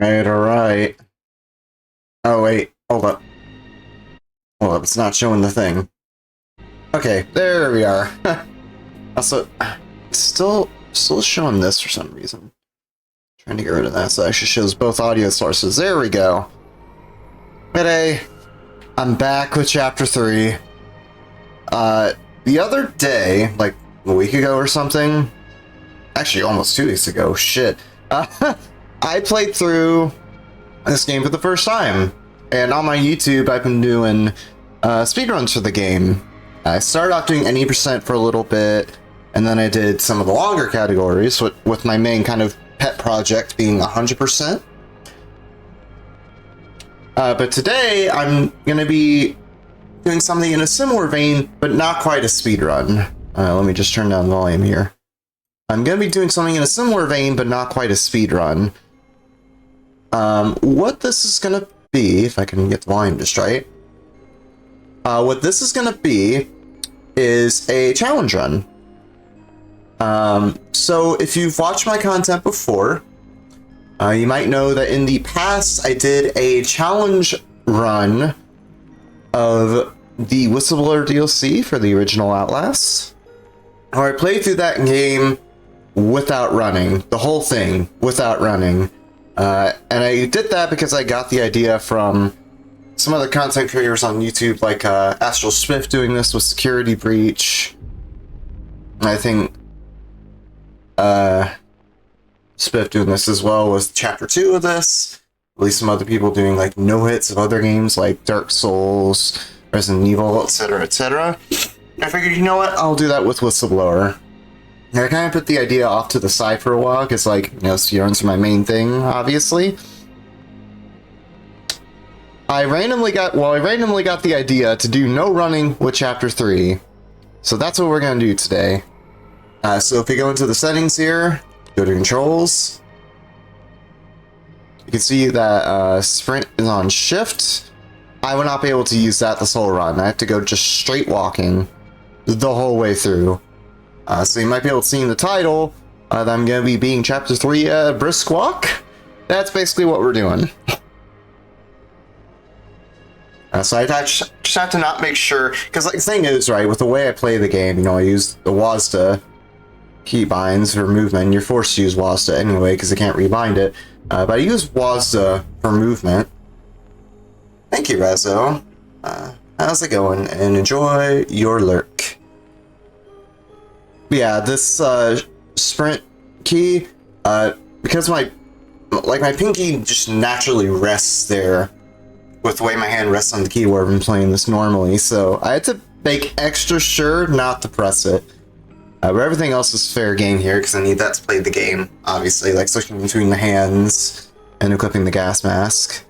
Alright. Oh, wait. Hold up. Hold up, it's not showing the thing. Okay, there we are. Also, it's still showing this for some reason. Trying to get rid of that so it actually shows both audio sources. There we go. G'day. I'm back with Chapter 3. The other day, like a week ago or something, actually almost 2 weeks ago, shit, I played through this game for the first time. And on my YouTube, I've been doing speedruns for the game. I started off doing any percent for a little bit, and then I did some of the longer categories, with my main kind of pet project being 100%. But today, I'm going to be doing something in a similar vein, but not quite a speedrun. Let me just turn down the volume here. I'm going to be doing something in a similar vein, but not quite a speedrun. What this is going to be, if I can get the volume just right, what this is going to be is a challenge run. So if you've watched my content before, you might know that in the past I did a challenge run of the Whistleblower DLC for the original Outlast, where I played through that game without running, the whole thing without running. And I did that because I got the idea from some other content creators on YouTube, like Astral Swift doing this with Security Breach. And I think Swift doing this as well with Chapter 2 of this. At least some other people doing like no-hits of other games like Dark Souls, Resident Evil, etc., etc. I figured, you know what, I'll do that with Whistleblower. And I kind of put the idea off to the side for a while, because, like, you know, speedruns are my main thing, obviously. I randomly got the idea to do no running with Chapter 3. So that's what we're going to do today. So if we go into the settings here, go to controls, you can see that sprint is on shift. I will not be able to use that this whole run. I have to go just straight walking the whole way through. So you might be able to see in the title that I'm going to be being Chapter 3 Brisk Walk. That's basically what we're doing. So I just have to not make sure, because like, the thing is, right, with the way I play the game, you know, I use the WASD keybinds for movement. You're forced to use WASD anyway, because I can't rebind it. But I use WASD for movement. Thank you, Rezo. How's it going? And enjoy your lurk. Yeah, this sprint key, because my pinky just naturally rests there with the way my hand rests on the keyboard when playing this normally, so I had to make extra sure not to press it. But everything else is fair game here, because I need that to play the game, obviously, like switching between the hands and equipping the gas mask.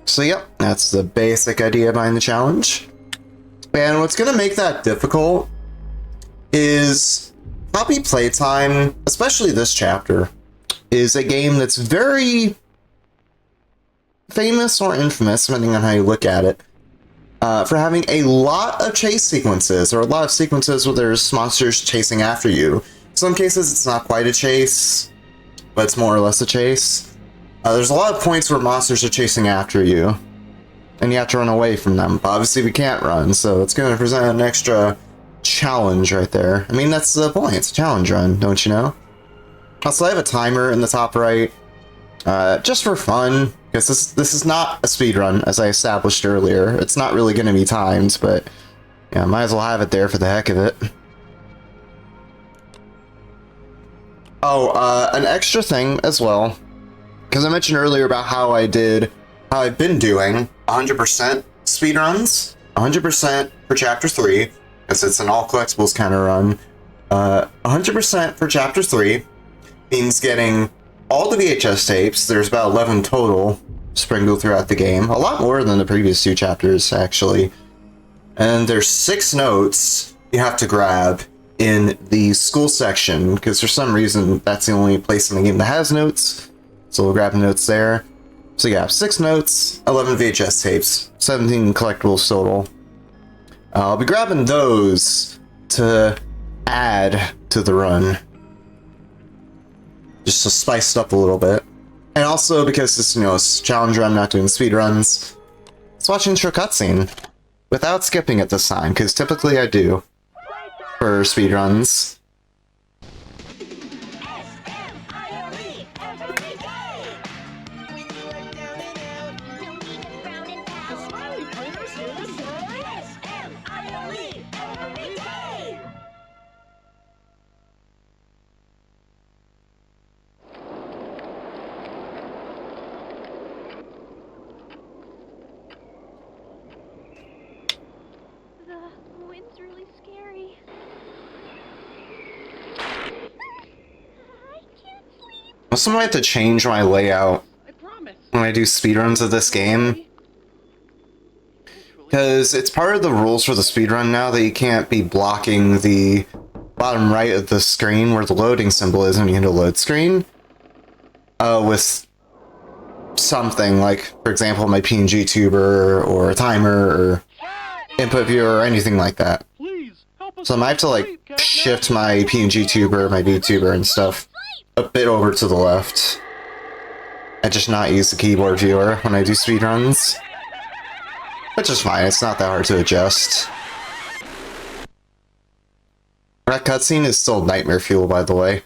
So yep, that's the basic idea behind the challenge. And what's going to make that difficult is probably Playtime, especially this chapter, is a game that's very famous or infamous, depending on how you look at it, for having a lot of chase sequences, or a lot of sequences where there's monsters chasing after you. In some cases it's not quite a chase, but it's more or less a chase. There's a lot of points where monsters are chasing after you, and you have to run away from them. But obviously we can't run, so it's going to present an extra challenge right there. I mean, that's the point. It's a challenge run, don't you know? Also, I have a timer in the top right, just for fun, because this is not a speed run, as I established earlier. It's not really going to be timed, but yeah, might as well have it there for the heck of it. Oh, an extra thing as well, because I mentioned earlier about how I've been doing 100% speedruns, 100% for Chapter 3, because it's an all collectibles kind of run. 100% for Chapter 3 means getting all the VHS tapes. There's about 11 total sprinkled throughout the game, a lot more than the previous 2 chapters, actually. And there's 6 notes you have to grab in the school section, because for some reason that's the only place in the game that has notes. So we'll grab the notes there. So you have 6 notes, 11 VHS tapes, 17 collectibles total. I'll be grabbing those to add to the run. Just to spice it up a little bit. And also because this, you know, it's a challenger, I'm not doing speed runs. Let's watch intro cutscene without skipping it this time, because typically I do for speed runs. I also might have to change my layout when I do speedruns of this game. Because it's part of the rules for the speedrun now that you can't be blocking the bottom right of the screen where the loading symbol is when you hit a load screen. With something like, for example, my PNG tuber or a timer or input viewer or anything like that. So I might have to like shift my PNG tuber, my VTuber and stuff a bit over to the left. I just not use the keyboard viewer when I do speedruns. Which is fine, it's not that hard to adjust. That cutscene is still nightmare fuel, by the way.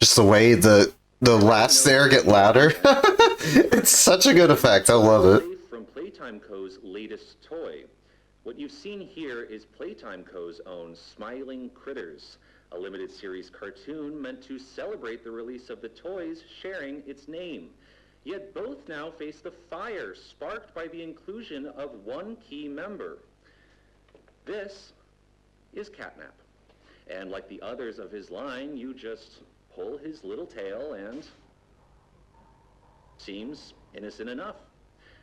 Just the way the laughs there get louder. It's such a good effect, I love it. From Playtime Co.'s latest toy. What you've seen here is Playtime Co.'s own Smiling Critters, a limited series cartoon meant to celebrate the release of the toys sharing its name. Yet both now face the fire sparked by the inclusion of one key member. This is Catnap. And like the others of his line, you just pull his little tail and seems innocent enough.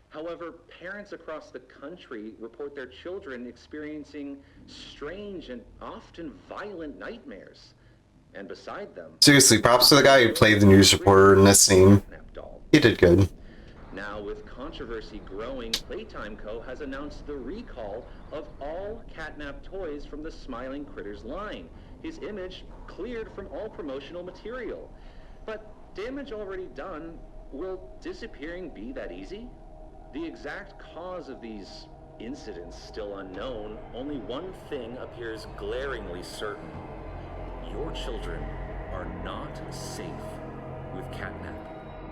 However, parents across the country report their children experiencing strange and often violent nightmares. And beside them... Seriously, props to the guy who played the news reporter in this scene. He did good. Now, with controversy growing, Playtime Co. has announced the recall of all Catnap toys from the Smiling Critters line. His image cleared from all promotional material. But damage already done, will disappearing be that easy? The exact cause of these incidents still unknown, only one thing appears glaringly certain. Your children are not safe with Catnap.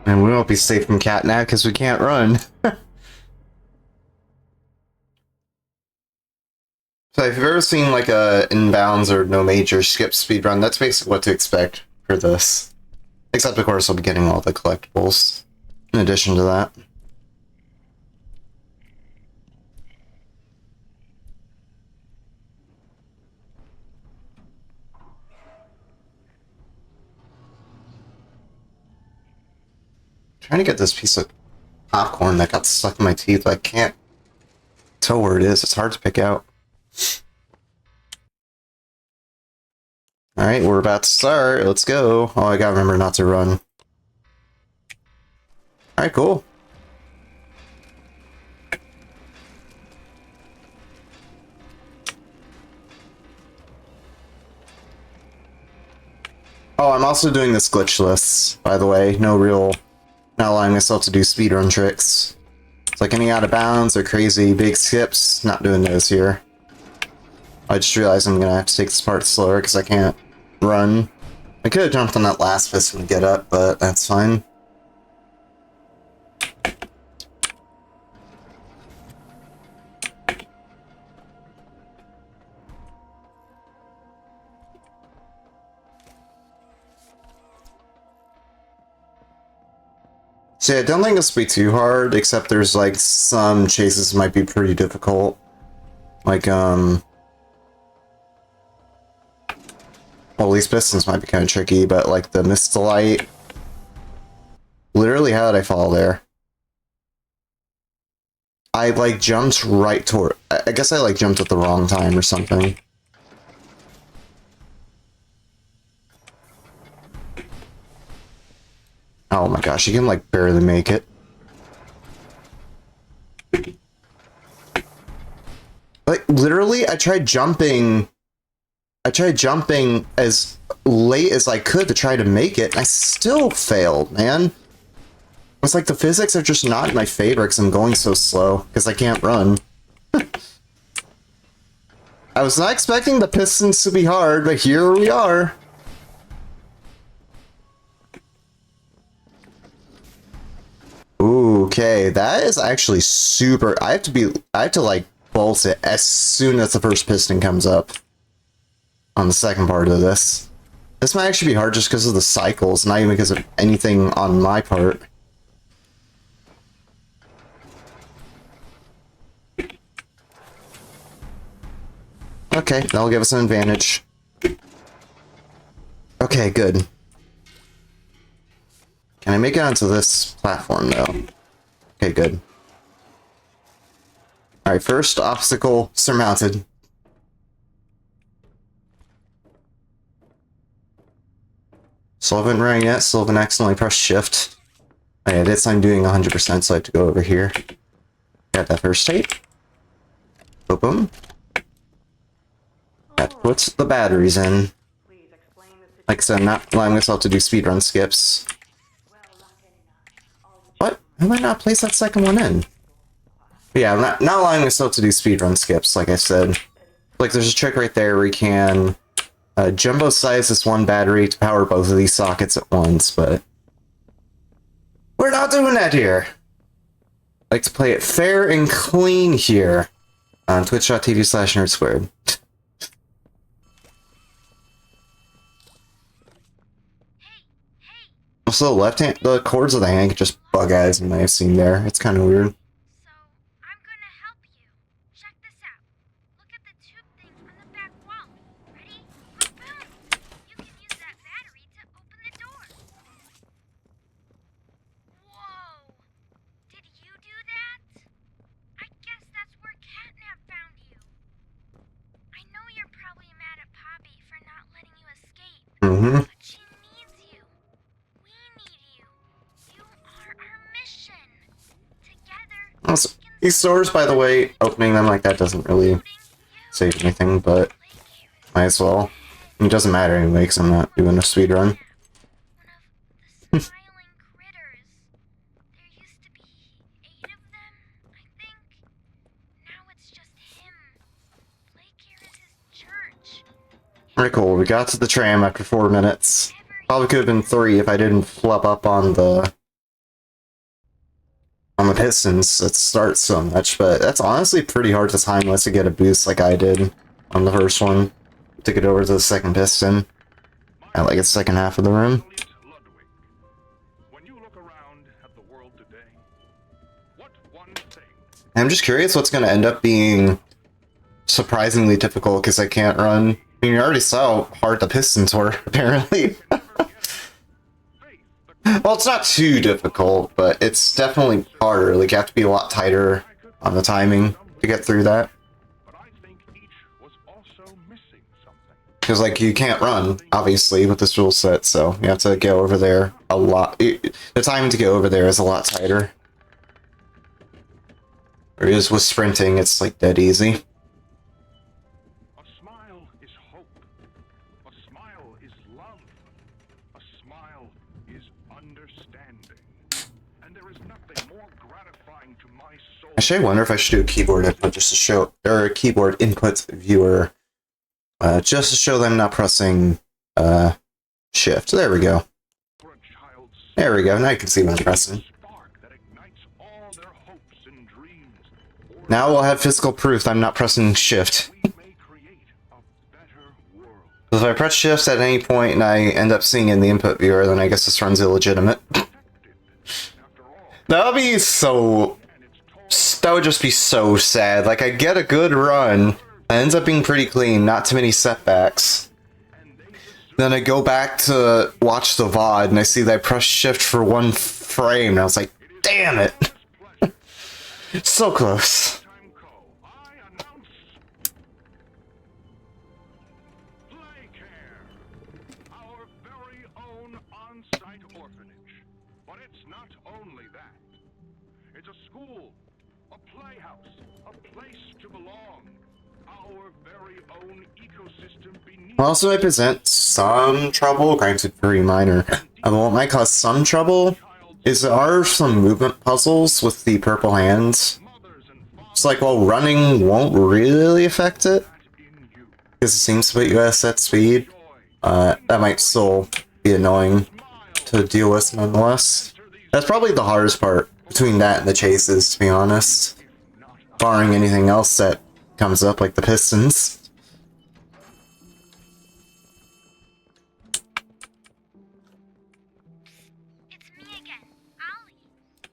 And we won't be safe from Catnap because we can't run. So if you've ever seen like a inbounds or no major skip speedrun, that's basically what to expect for this. Except of course I'll be getting all the collectibles in addition to that. Trying to get this piece of popcorn that got stuck in my teeth. I can't tell where it is. It's hard to pick out. Alright, we're about to start. Let's go. Oh, I gotta remember not to run. Alright, cool. Oh, I'm also doing this glitchless, by the way. Not allowing myself to do speedrun tricks. It's like any out of bounds or crazy big skips, not doing those here. I just realized I'm gonna have to take this part slower because I can't run. I could have jumped on that last piston to get up, but that's fine. So yeah, I don't think this will be too hard, except there's like some chases might be pretty difficult. Like, well, these pistons might be kind of tricky, but like the Mistolite... Literally, how did I fall there? I like jumped right toward... I guess I like jumped at the wrong time or something. Oh my gosh, you can like barely make it. Like literally, I tried jumping I tried jumping as late as I could to try to make it, and I still failed, man. It's like the physics are just not in my favor because I'm going so slow, because I can't run. I was not expecting the pistons to be hard, but here we are. Ooh, okay, that is actually super. I have to like bolt it as soon as the first piston comes up on the second part of this. This might actually be hard just because of the cycles, not even because of anything on my part. Okay, that'll give us an advantage. Okay, good. Can I make it onto this platform, though? Okay, good. Alright, first obstacle surmounted. Still haven't run yet, still haven't accidentally pressed shift. Oh yeah, this I'm doing 100%, so I have to go over here. Got that first tape. Boom, boom. Got to put the batteries in. Like I said, I'm not allowing myself to do speedrun skips. What? Why might not place that second one in? But yeah, I'm not allowing myself to do speedrun skips, like I said. Like, there's a trick right there where you can jumbo size this one battery to power both of these sockets at once, but we're not doing that here. I like to play it fair and clean here on twitch.tv/nerdsquared. Also, the chords of the hand can just bug out, as you may have seen there. It's kind of weird. Mm-hmm. But she needs you. We need you. You are our mission. Together. Also, these stores, by the way, opening them like that doesn't really save anything, but might as well. It doesn't matter anyway, because I'm not doing a speedrun. One of the smiling critters. There used to be 8 of them, I think. Now it's just him. Playcare is his church. Very cool. We got to the tram after 4 minutes. Probably could have been 3 if I didn't flub up on the pistons at start so much, but that's honestly pretty hard to time unless you get a boost like I did on the first one to get over to the second piston at like the second half of the room. I'm just curious what's going to end up being surprisingly difficult because I can't run. I mean, you already saw how hard the pistons were, apparently. Well, it's not too difficult, but it's definitely harder. Like, you have to be a lot tighter on the timing to get through that. Because, like, you can't run, obviously, with this rule set, so you have to go over there a lot. The timing to go over there is a lot tighter. Whereas with sprinting, it's, like, dead easy. Actually, I wonder if I should do a keyboard input just to show, or a keyboard input viewer, just to show them not pressing shift. There we go. There we go. Now you can see what I'm pressing. Now we'll have physical proof I'm not pressing shift. If I press shift at any point and I end up seeing in the input viewer, then I guess this run's illegitimate. That would be so... That would just be so sad. Like, I get a good run, it ends up being pretty clean, not too many setbacks. Then I go back to watch the VOD, and I see that I pressed shift for 1 frame, and I was like, damn it! So close. Also, I present some trouble, granted very minor. What might cause some trouble is there are some movement puzzles with the purple hands. It's like, while running won't really affect it, because it seems to put you at a set speed, that might still be annoying to deal with nonetheless. That's probably the hardest part between that and the chases, to be honest. Barring anything else that comes up, like the pistons. It's me again, Ollie.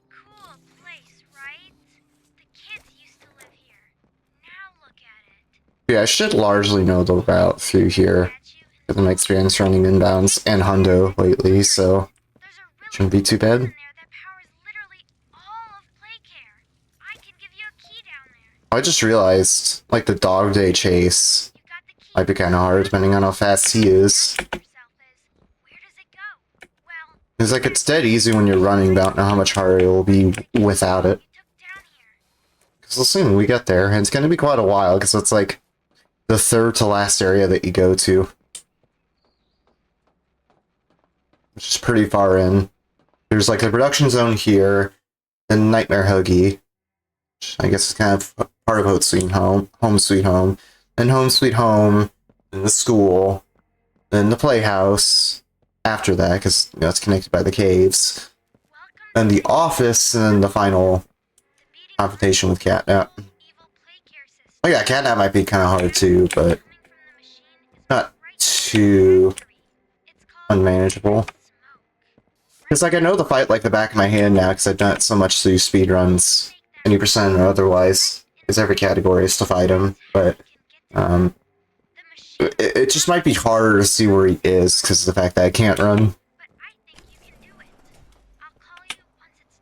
Cool place, right? The kids used to live here. Now look at it. Yeah, I should largely know the route through here, with my experience running inbounds and Hundo lately, so There's a really shouldn't be too cool bad. in there that powers literally all of Playcare. I can give you a key down there. I just realized, like, the dog day chase You got the key. might be kind of hard depending on how fast he is. Ask yourself is, where does it go? Well, It's like, it's dead easy when you're running, but I don't know how much harder it will be without it. you took down here. Because assuming we get there, and it's going to be quite a while, because it's like the third to last area that you go to. Which is pretty far in. There's like the production zone here, then Nightmare Huggy, which I guess is kind of part of Home Sweet Home, then Home Sweet Home, then the school, then the playhouse, after that, because you know, it's connected by the caves, Welcome then the office, and then the final to the meeting confrontation with Catnap. evil Playcare system. Oh yeah, Catnap might be kind of hard too, but Coming from the machine is not right too It's called unmanageable. smoke. Because like I know the fight like the back of my hand now, because I've done it so much through speedruns, 20% or otherwise, because every category is to fight him, but it just might be harder to see where he is because of the fact that I can't run. But I think you can do it. I'll call you once it's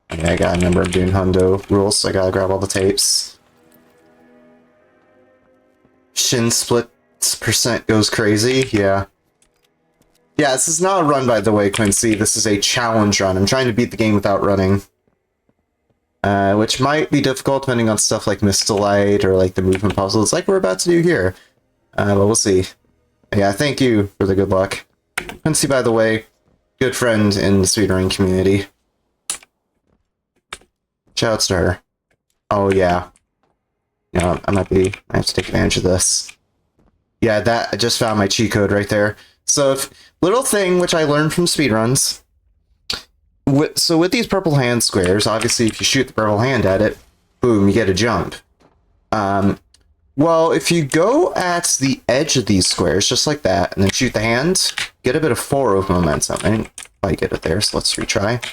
done. Yeah, I gotta remember I'm doing Hundo rules, so I gotta grab all the tapes. Shin split percent goes crazy, yeah. Yeah, this is not a run, by the way, Quincy. This is a challenge run. I'm trying to beat the game without running. Which might be difficult depending on stuff like Mistalight or like the movement puzzles like we're about to do here. But we'll see. Yeah, thank you for the good luck. Quincy, by the way, good friend in the speedrunning community. Shoutouts to her. Oh, yeah. Yeah, I have to take advantage of this. Yeah, that, I just found my cheat code right there. So, little thing which I learned from speedruns. So with these purple hand squares, obviously if you shoot the purple hand at it, boom, you get a jump. Well, if you go at the edge of these squares, just like that, and then shoot the hand, get a bit of forward momentum. I didn't quite get it there, so let's retry.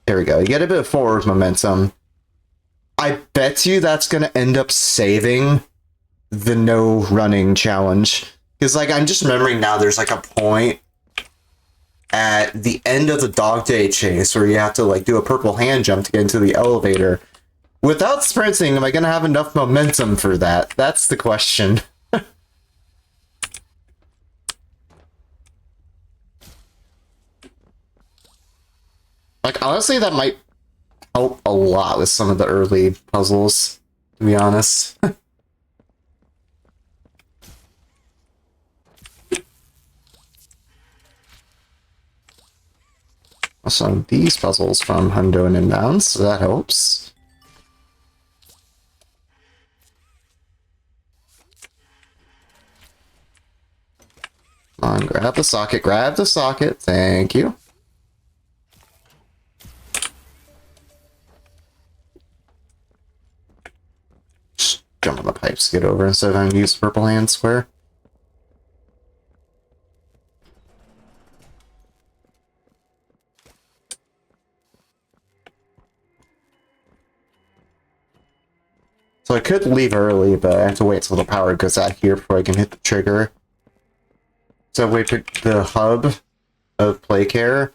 There we go. You get a bit of forward momentum. I bet you that's going to end up saving the no running challenge. Because, like, I'm just remembering now there's, like, a point at the end of the dog day chase where you have to, like, do a purple hand jump to get into the elevator. Without sprinting, am I going to have enough momentum for that? That's the question. Like, honestly, that might help a lot with some of the early puzzles, to be honest. Also, these puzzles from Hundo and Inbounds, so that helps. Come on, grab the socket, thank you. Just jump on the pipes to get over instead of having to use the purple hand square. So I could leave early, but I have to wait till the power goes out here before I can hit the trigger. So wait for the hub of Playcare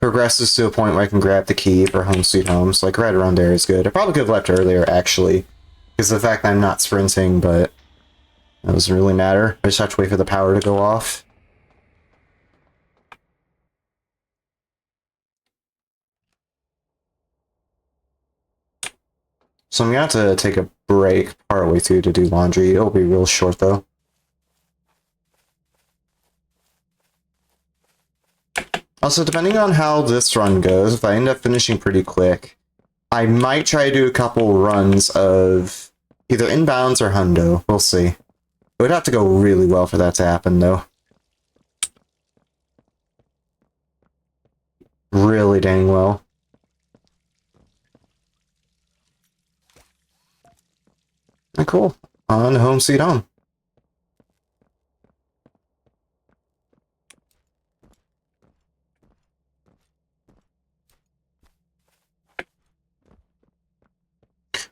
progresses to a point where I can grab the key for Home Sweet Home. So like right around there is good. I probably could have left earlier actually, because of the fact that I'm not sprinting, but that doesn't really matter. I just have to wait for the power to go off. So I'm gonna have to take a break partway through to do laundry. It'll be real short though. Also, depending on how this run goes, if I end up finishing pretty quick, I might try to do a couple runs of either inbounds or hundo. We'll see. It would have to go really well for that to happen, though. Really dang well. Cool. On home sweet home.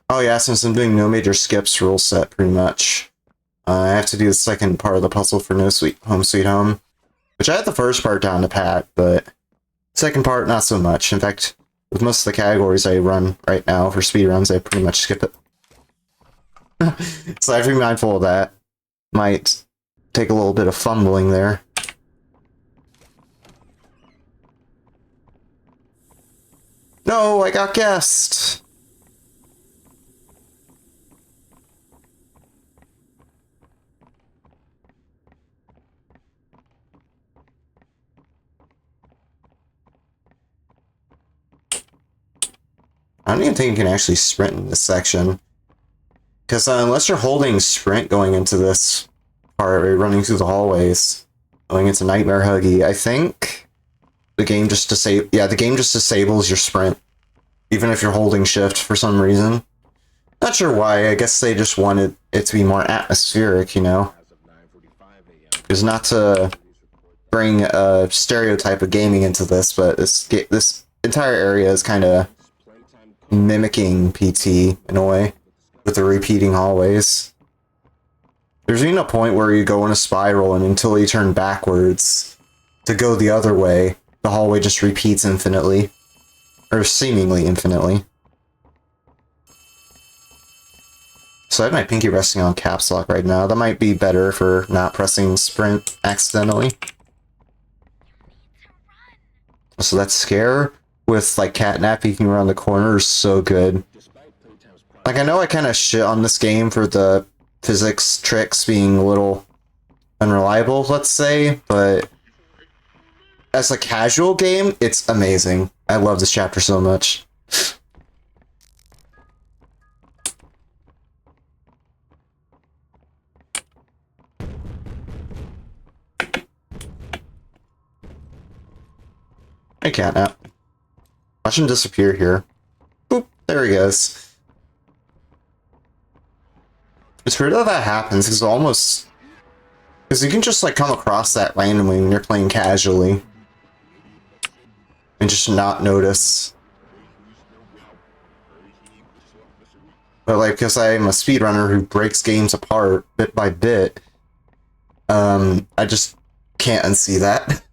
Oh yeah, since I'm doing no major skips rule set, pretty much. I have to do the second part of the puzzle for No Sweet Home Sweet Home. Which I had the first part down to pat, but second part, not so much. In fact, with most of the categories I run right now for speedruns, I pretty much skip it. So I have to be mindful of that. Might take a little bit of fumbling there. No, I got guessed! I don't even think you can actually sprint in this section. Because unless you're holding sprint going into this part, or running through the hallways, going into Nightmare Huggy, I think the game just disables your sprint. Even if you're holding shift for some reason. Not sure why, I guess they just wanted it to be more atmospheric, you know? Because not to bring a stereotype of gaming into this, but this entire area is kind of mimicking PT in a way, with the repeating hallways. There's even a point where you go in a spiral, and until you turn backwards to go the other way, the hallway just repeats infinitely. Or seemingly infinitely. So I have my pinky resting on caps lock right now. That might be better for not pressing sprint accidentally. So that scare with like catnap peeking around the corner is so good. Like I know I kind of shit on this game for the physics tricks being a little unreliable, let's say, but as a casual game, it's amazing. I love this chapter so much. Hey, catnap. Watch him disappear here. Boop, there he goes. It's weird that that happens, because almost... Because you can just, like, come across that randomly when you're playing casually. And just not notice. But, like, because I'm a speedrunner who breaks games apart bit by bit, I just can't unsee that.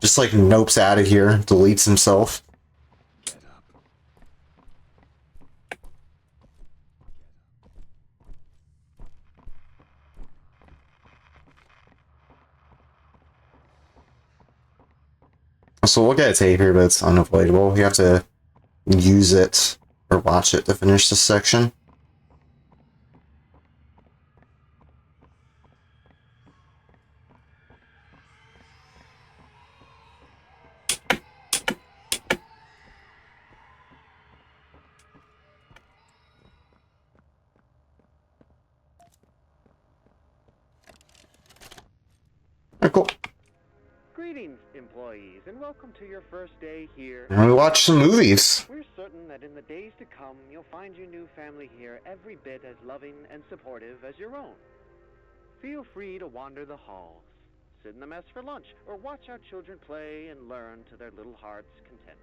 Just, like, nopes out of here, deletes himself. So we'll get a tape here, but it's unavoidable. You have to use it or watch it to finish this section. Alright, cool. Greetings, employees, and welcome to your first day here. And we watch some movies. We're certain that in the days to come, you'll find your new family here every bit as loving and supportive as your own. Feel free to wander the halls, sit in the mess for lunch, or watch our children play and learn to their little hearts' content.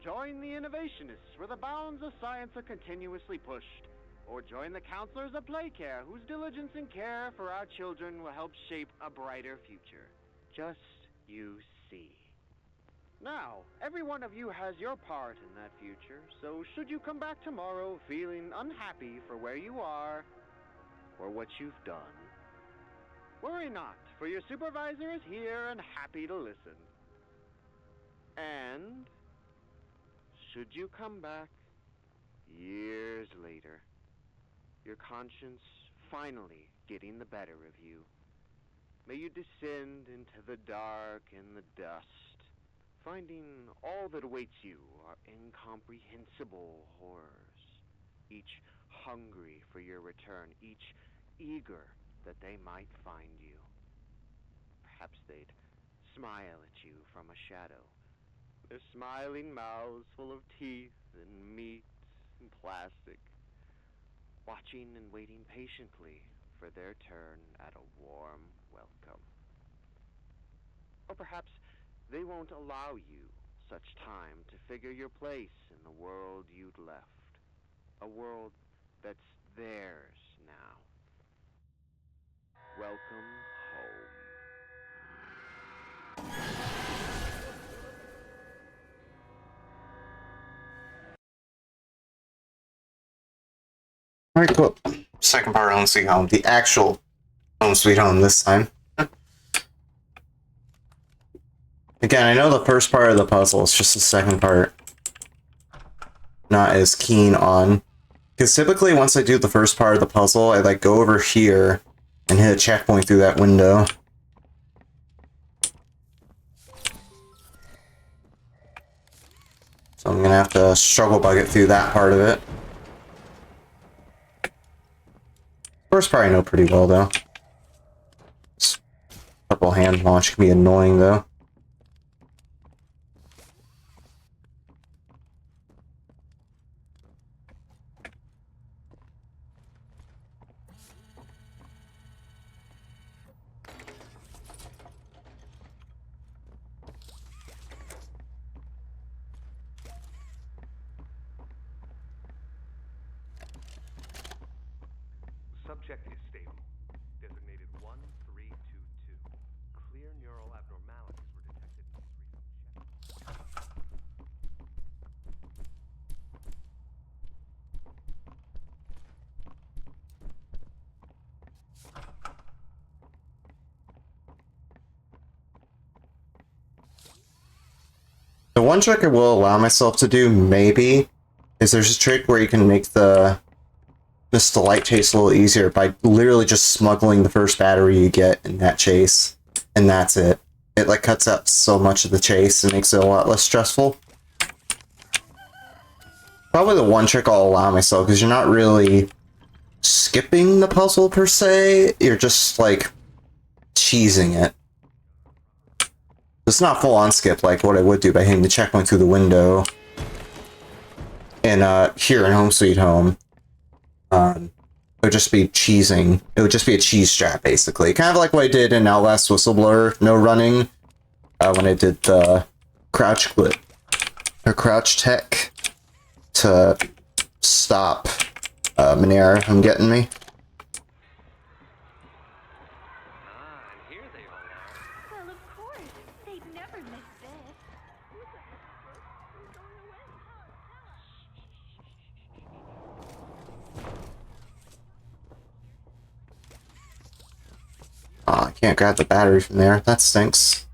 Join the innovationists, where the bounds of science are continuously pushed. Or join the counselors of Playcare, whose diligence and care for our children will help shape a brighter future. Just you see. Now, every one of you has your part in that future, so should you come back tomorrow feeling unhappy for where you are or what you've done, worry not, for your supervisor is here and happy to listen. And should you come back years later, your conscience finally getting the better of you, may you descend into the dark and the dust, finding all that awaits you are incomprehensible horrors, each hungry for your return, each eager that they might find you. Perhaps they'd smile at you from a shadow, their smiling mouths full of teeth and meat and plastic, watching and waiting patiently for their turn at a warm welcome. Or perhaps they won't allow you such time to figure your place in the world you'd left, a world that's theirs now. Welcome home. Alright, cool. Second part of Home Sweet Home. The actual Home Sweet Home this time. Again, I know the first part of the puzzle, it's just the second part. Not as keen on. Because typically once I do the first part of the puzzle, I like go over here and hit a checkpoint through that window. So I'm gonna have to struggle bug it through that part of it. First part I know pretty well though. Purple hand launch can be annoying though. Subject is stable. Designated 1322. Clear neural abnormalities were detected in his recent check. The one trick I will allow myself to do, maybe, is there's a trick where you can make the light chase a little easier by literally just smuggling the first battery you get in that chase, and that's it. It like cuts out so much of the chase and makes it a lot less stressful. Probably the one trick I'll allow myself, because you're not really skipping the puzzle per se, you're just like cheesing it. It's not full on skip like what I would do by hitting the checkpoint through the window. And here in Home Sweet Home, it would just be cheesing. It would just be a cheese strap, basically. Kind of like what I did in LS Whistleblower, no running, when I did the crouch clip, or crouch tech to stop Manera from getting me. And here they all are. Well, of course. They'd never miss this. Oh, I can't grab the battery from there. That stinks.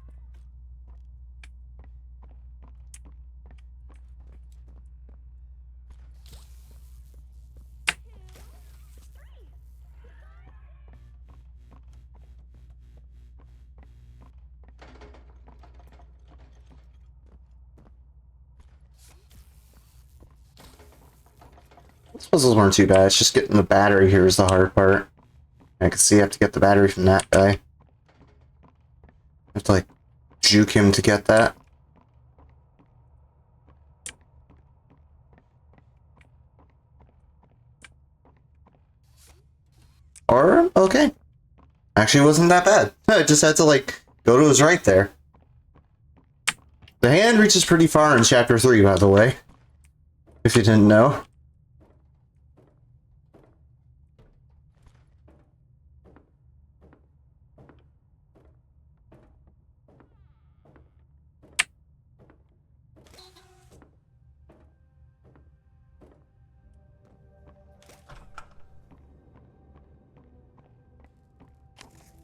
These puzzles weren't too bad. It's just getting the battery here is the hard part. I can see I have to get the battery from that guy. I have to like juke him to get that. Or, okay. Actually, it wasn't that bad. I just had to like go to his right there. The hand reaches pretty far in chapter 3, by the way. If you didn't know.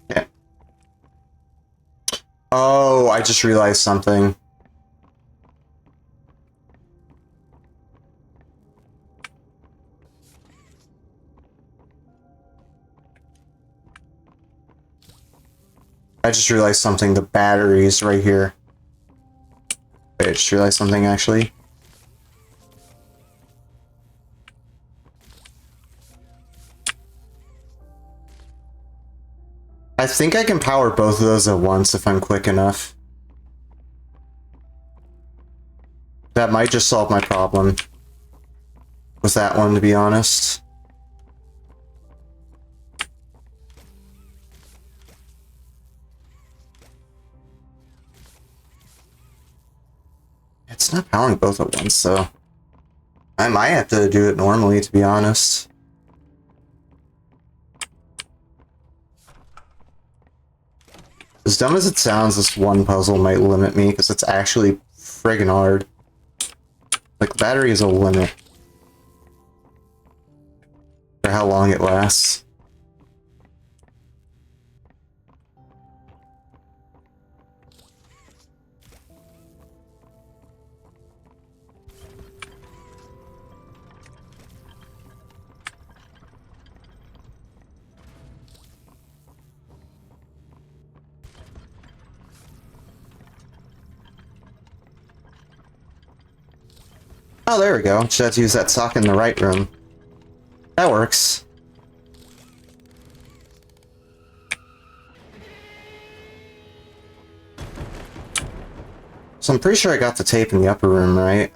Yeah. Oh, I just realized something. I just realized something. The battery's right here. Wait, I just realized something, actually. I think I can power both of those at once if I'm quick enough. That might just solve my problem with that one, to be honest. It's not powering both at once, so I might have to do it normally, to be honest. As dumb as it sounds, this one puzzle might limit me, because it's actually friggin' hard. Like, the battery is a limit for how long it lasts. Oh, there we go. Just have to use that sock in the right room. That works. So I'm pretty sure I got the tape in the upper room, right?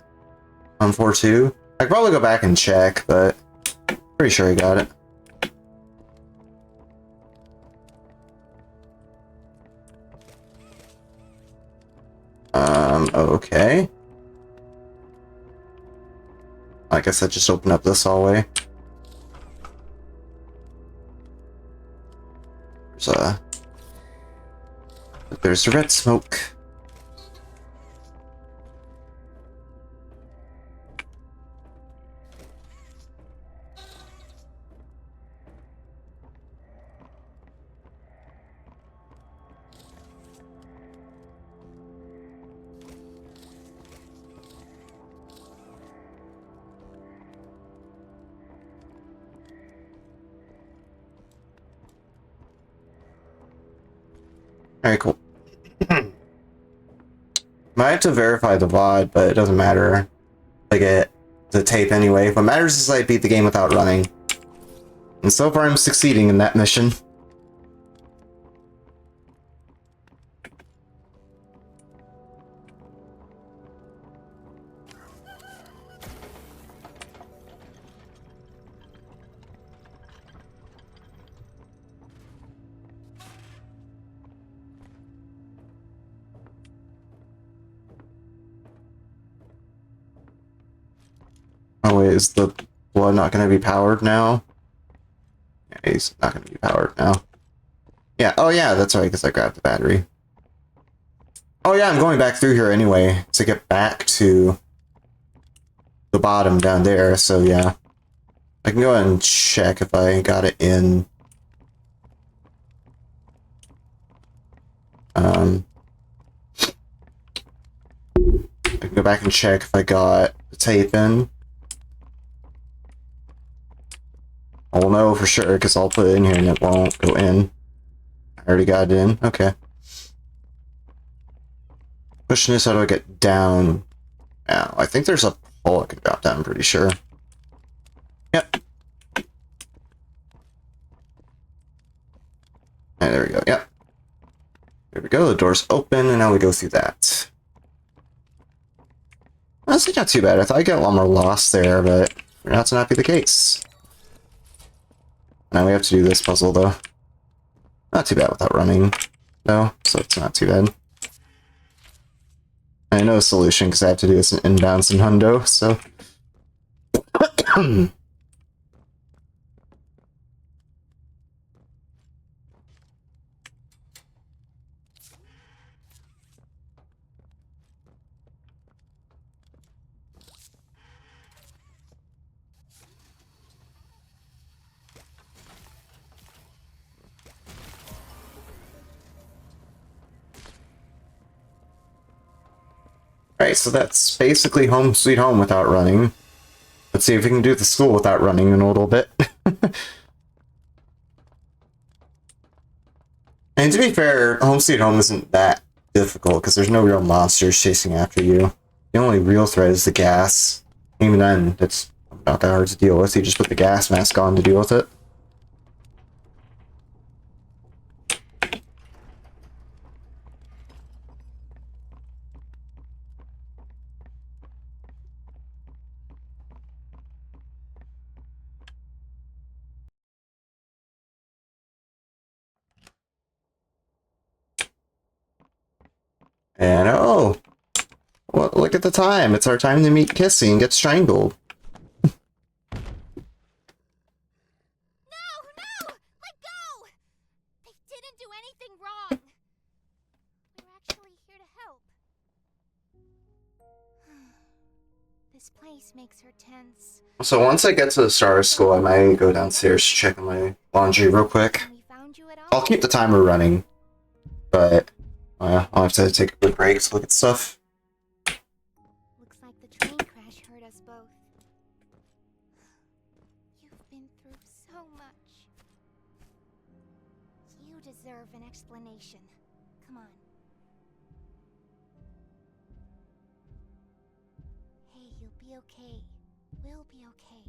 On 4-2? I could probably go back and check, but pretty sure I got it. Okay. I guess I just opened up this hallway. There's the red smoke. Alright, cool. Might have to verify the VOD, but it doesn't matter. I get the tape anyway. What matters is I beat the game without running. And so far I'm succeeding in that mission. Oh wait, is the blood not going to be powered now? Yeah, he's not going to be powered now. Yeah, oh yeah, that's right, because I grabbed the battery. Oh yeah, I'm going back through here anyway to get back to the bottom down there, so yeah. I can go ahead and check if I got it in. I can go back and check if I got the tape in. I'll know for sure, because I'll put it in here and it won't go in. I already got it in. Okay. Question is, how do I get down now? I think there's a pole I can drop down, I'm pretty sure. Yep. And there we go, yep. There we go, the door's open, and now we go through that. Honestly, not too bad. I thought I'd get a lot more lost there, but turned out to not be the case. Now we have to do this puzzle, though. Not too bad without running, though, so it's not too bad. I know the solution, because I have to do this in inbounds and hundo, so... Alright, so that's basically home sweet home without running. Let's see if we can do the school without running in a little bit. And to be fair, Home Sweet Home isn't that difficult because there's no real monsters chasing after you. The only real threat is the gas. Even then, it's not that hard to deal with. You just put the gas mask on to deal with it. And oh, well, look at the time. It's our time to meet Kissy and get strangled. No! No! Let go! They didn't do anything wrong. We're actually here to help. This place makes her tense. So once I get to the start of school, I might go downstairs to check on my laundry real quick. We found you at all? I'll keep the timer running, but I'll have to take a quick break to look at stuff. Looks like the train crash hurt us both. You've been through so much. You deserve an explanation. Come on. Hey, you'll be okay. We'll be okay.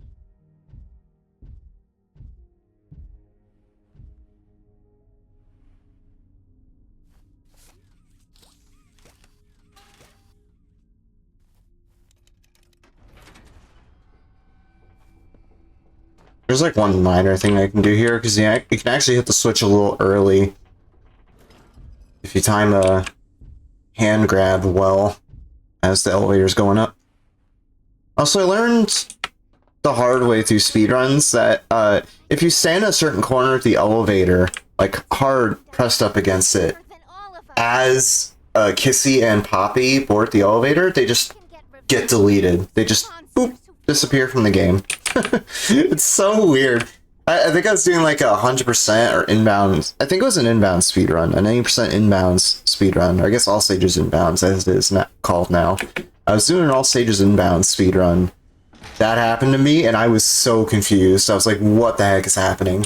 There's like one minor thing I can do here, because you can actually hit the switch a little early if you time a hand grab well as the elevator's going up. Also, I learned the hard way through speedruns that if you stand in a certain corner of the elevator, like hard pressed up against it, Better than all of us. as Kissy and Poppy board the elevator, they just Can get get deleted. They just boop, disappear from the game. It's so weird. I think I was doing like 100% or inbound. I think it was an inbound speedrun, an 80% inbounds speedrun. Or I guess all stages inbounds, as it is not called now. I was doing an all stages inbound speedrun. That happened to me, and I was so confused. I was like, what the heck is happening?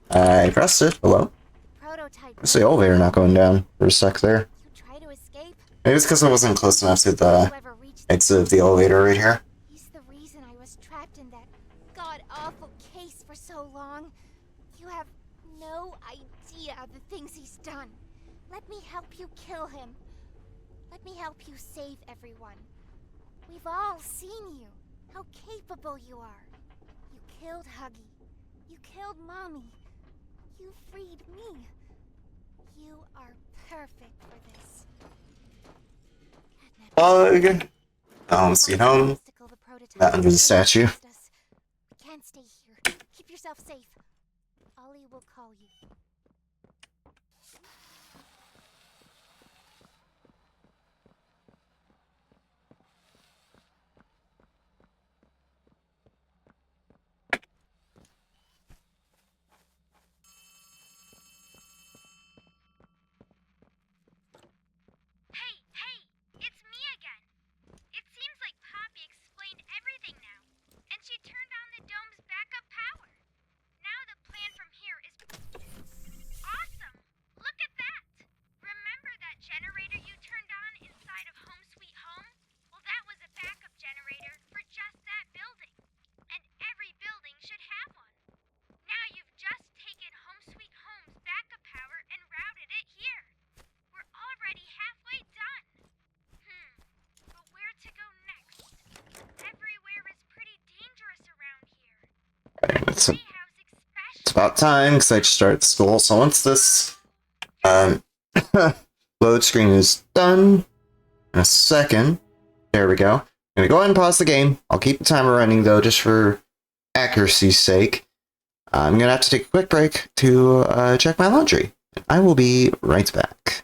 I pressed it. Hello? prototype. It's the elevator not going down for a sec there. You try to escape. Maybe it's because I wasn't close enough to the Whoever reached exit of the elevator right here. He's the reason I was trapped in that god-awful case for so long. You have no idea the things he's done. Let me help you kill him. Let me help you save everyone. We've all seen you, how capable you are. You killed Huggy. You killed Mommy. You freed me. You are perfect for this. Plug. Sweet Home. Not under the statue. We can't stay here. Keep yourself safe. Ollie will call you. Hey, it's me again. It seems like Poppy explained everything now, and she turned on the dome's backup power. Now the plan from here is awesome. Look at that. Remember that generator you turned on inside of Home Sweet Home? Well, that was a backup generator for just that building. And every building should have one. Now you've just taken Home Sweet Home's backup power and routed it here. We're already halfway done. But where to go next? Everywhere is pretty dangerous around here. It's, Playhouse it's especially. about time, because I just started school. So once this load screen is done, in a second, there we go. I'm going to go ahead and pause the game. I'll keep the timer running, though, just for accuracy's sake. I'm going to have to take a quick break to check my laundry. I will be right back.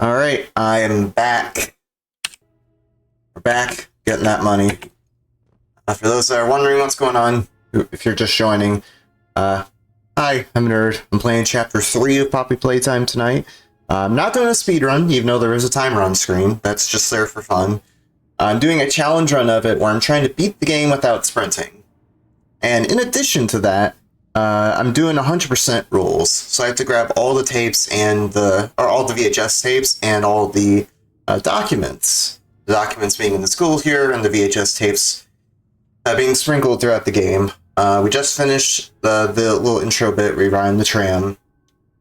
Alright, I am back. We're back, getting that money. For those that are wondering what's going on, if you're just joining, hi, I'm Nerd. I'm playing Chapter 3 of Poppy Playtime tonight. I'm not doing a speed run, even though there is a timer on screen. That's just there for fun. I'm doing a challenge run of it where I'm trying to beat the game without sprinting. And in addition to that, I'm doing 100% rules. So I have to grab all the tapes and all the VHS tapes and all the documents. The documents being in the school here and the VHS tapes being sprinkled throughout the game. We just finished the little intro bit where we ride in the tram,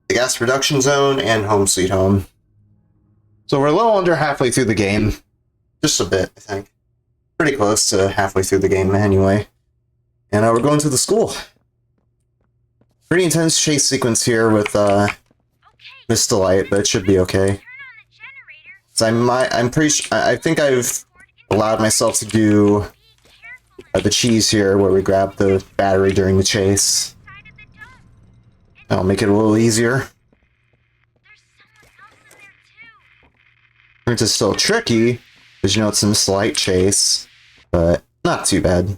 the gas production zone, and Home Sweet Home. So we're a little under halfway through the game. Just a bit, I think. Pretty close to halfway through the game anyway. And we're going to the school. Pretty intense chase sequence here with Miss Delight, but it should be okay. So I'm pretty sure, I think I've allowed myself to do the cheese here, where we grab the battery during the chase. That'll make it a little easier. It's still tricky, because you know it's a Miss Delight chase, but not too bad.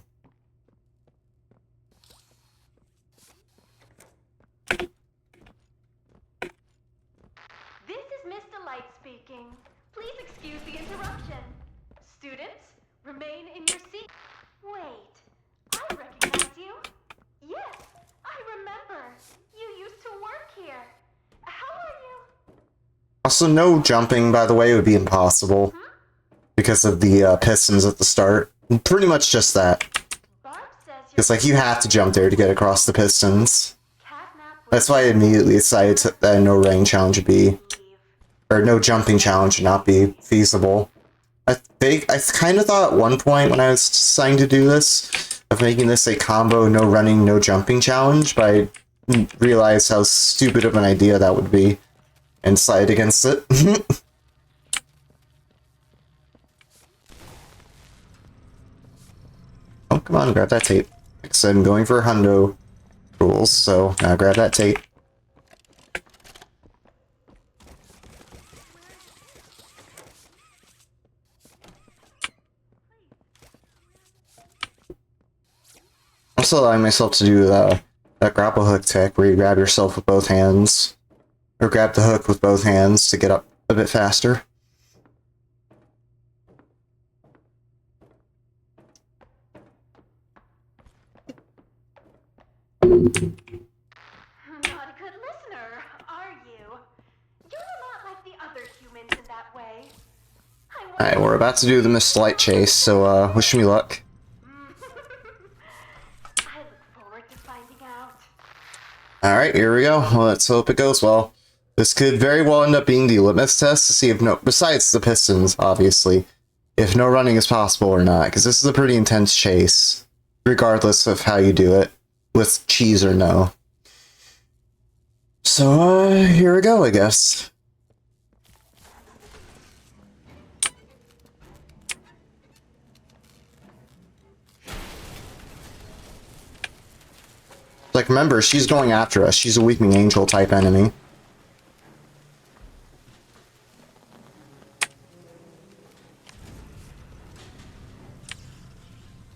This is Miss Delight speaking. Please excuse the interruption. Students, remain in your seat. Wait, I recognize you. Yes, I remember. You used to work here. How are you? Also, no jumping, by the way, would be impossible. Because of the pistons at the start. Pretty much just that. Barb says you're It's like you have to jump there to get across the pistons. catnap. That's why I immediately decided that no running challenge would be, or no jumping challenge would not be feasible. I kind of thought at one point when I was deciding to do this, of making this a combo no running, no jumping challenge, but I didn't realize how stupid of an idea that would be, and decided against it. Oh, come on, grab that tape. Like I said, I'm going for hundo rules, so now grab that tape. Also allowing myself to do that grapple hook tech where you grab yourself with both hands, or grab the hook with both hands to get up a bit faster. Not a good listener, are you? You're not like the other humans in that way. Alright, we're about to do the Miss Light chase, so wish me luck. I look forward to finding out. Alright, here we go. Well, let's hope it goes well. This could very well end up being the litmus test to see if besides the pistons, obviously, if no running is possible or not, because this is a pretty intense chase, regardless of how you do it, with cheese or no. So, here we go, I guess. Like, remember, she's going after us. She's a Weeping Angel type enemy.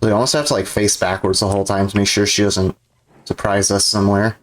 So we almost have to, like, face backwards the whole time to make sure she doesn't surprise us somewhere.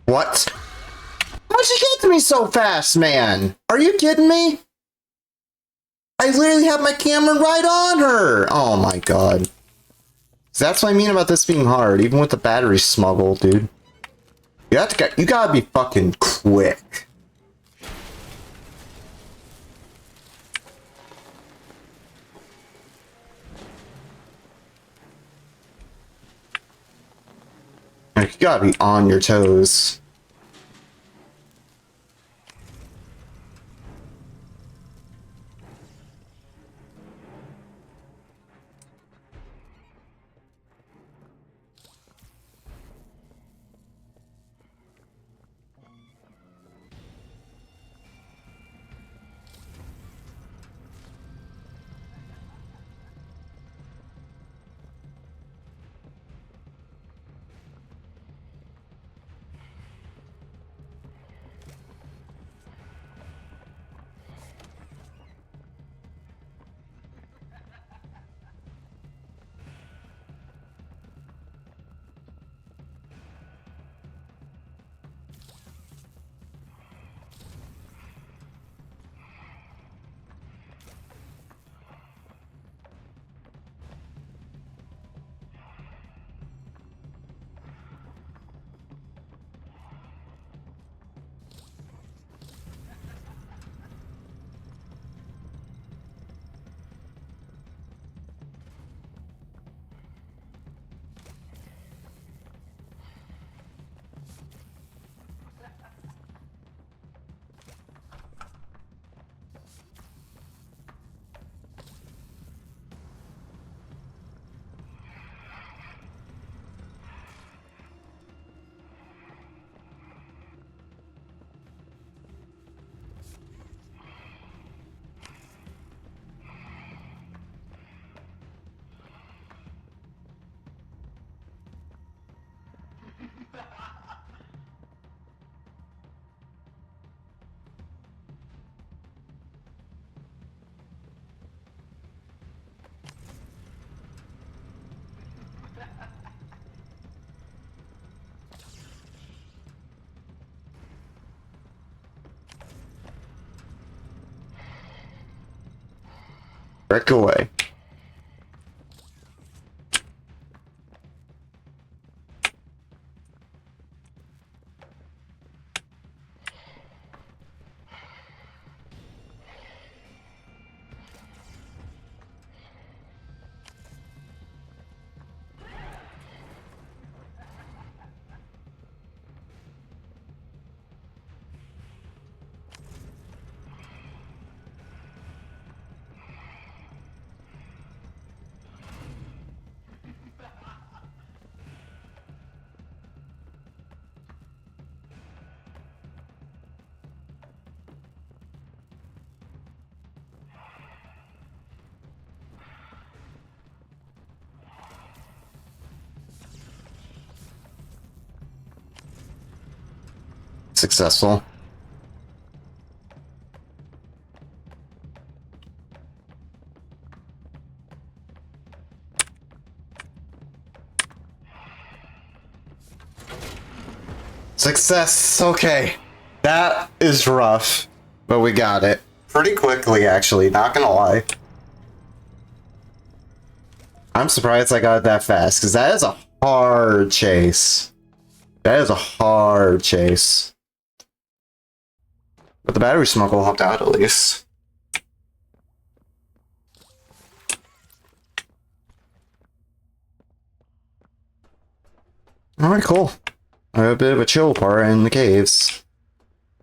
What? How'd she get to me so fast, man? Are you kidding me? I literally have my camera right on her! Oh my god. That's what I mean about this being hard, even with the battery smuggle, dude. You gotta be fucking quick. Like, you gotta be on your toes. Break away. Successful. Success. Okay. That is rough, but we got it. Pretty quickly, actually, not gonna lie. I'm surprised I got it that fast, because that is a hard chase. That is a hard chase. But the battery smuggle helped out at least. Alright, cool. A bit of a chill part in the caves.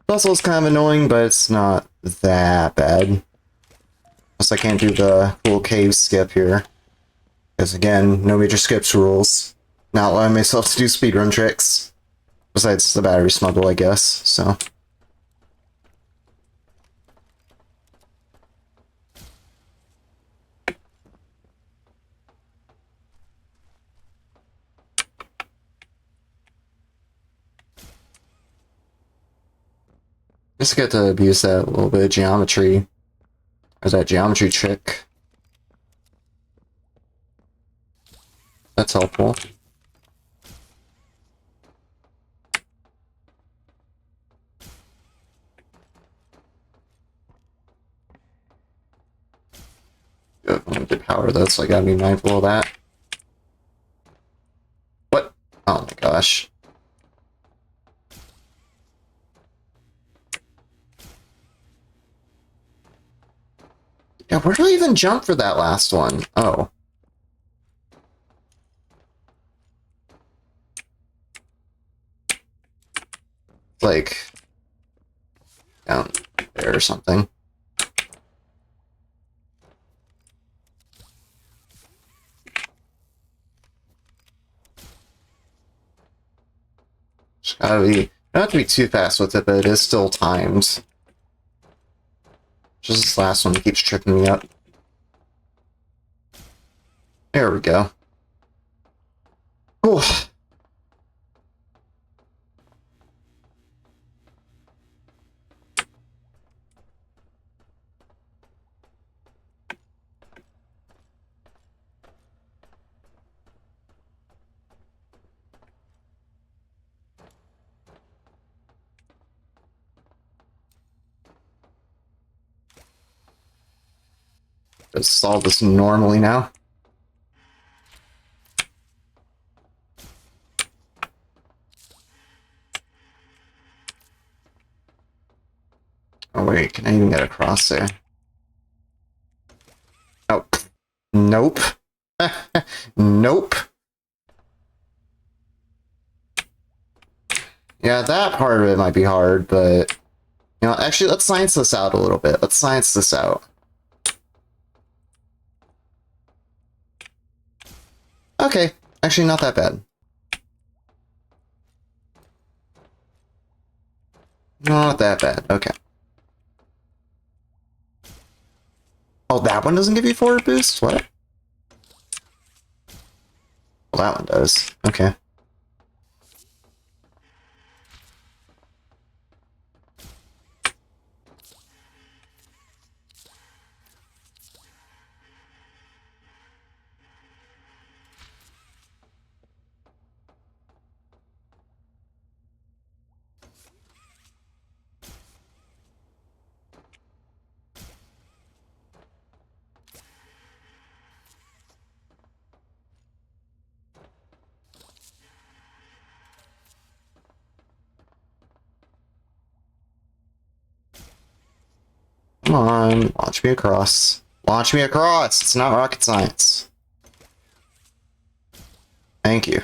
Puzzle's kind of annoying, but it's not that bad. Plus I can't do the cool cave skip here. Because again, no major skips rules. Not allowing myself to do speedrun tricks. Besides the battery smuggle, I guess, so. Just get to abuse that little bit of geometry. Or that geometry trick. That's helpful. Good limited power though, so I gotta be mindful of that. What? Oh my gosh. Yeah, where do I even jump for that last one? Oh. Like, down there or something. Just gotta be, don't have to be too fast with it, but it is still timed. Just this last one keeps tripping me up. There we go. Ooh. Just solve this normally now. Oh wait, can I even get across there? Oh, nope. Nope. Yeah, that part of it might be hard, but... You know, actually, let's science this out a little bit. Let's science this out. Okay, actually not that bad. Not that bad, okay. Oh, that one doesn't give you forward boost? What? Well, that one does. Okay. Come on, launch me across. Launch me across! It's not rocket science. Thank you.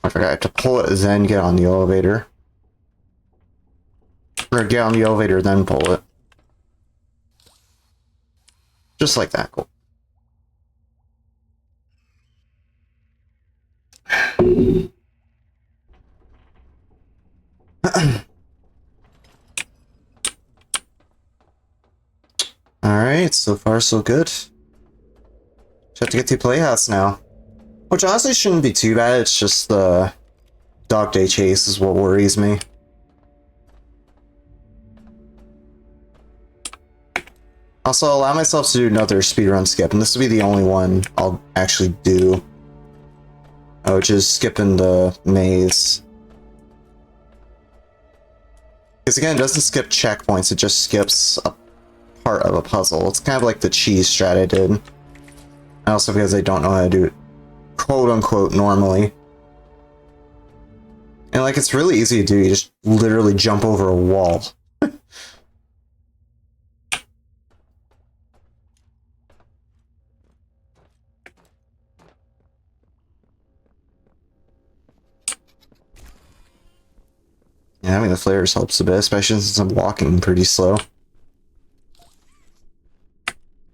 I forgot I have to pull it, then get on the elevator. Or get on the elevator, then pull it. Just like that. Cool. Alright, so far so good. Just have to get to the playhouse now. Which honestly shouldn't be too bad, it's just the dog day chase is what worries me. Also, allow myself to do another speedrun skip, and this will be the only one I'll actually do. Which is skipping the maze. Because again, it doesn't skip checkpoints, it just skips a part of a puzzle. It's kind of like the cheese strat I did. And also because I don't know how to do it quote-unquote normally. And like, it's really easy to do, you just literally jump over a wall. Yeah, having the flares helps a bit, especially since I'm walking pretty slow.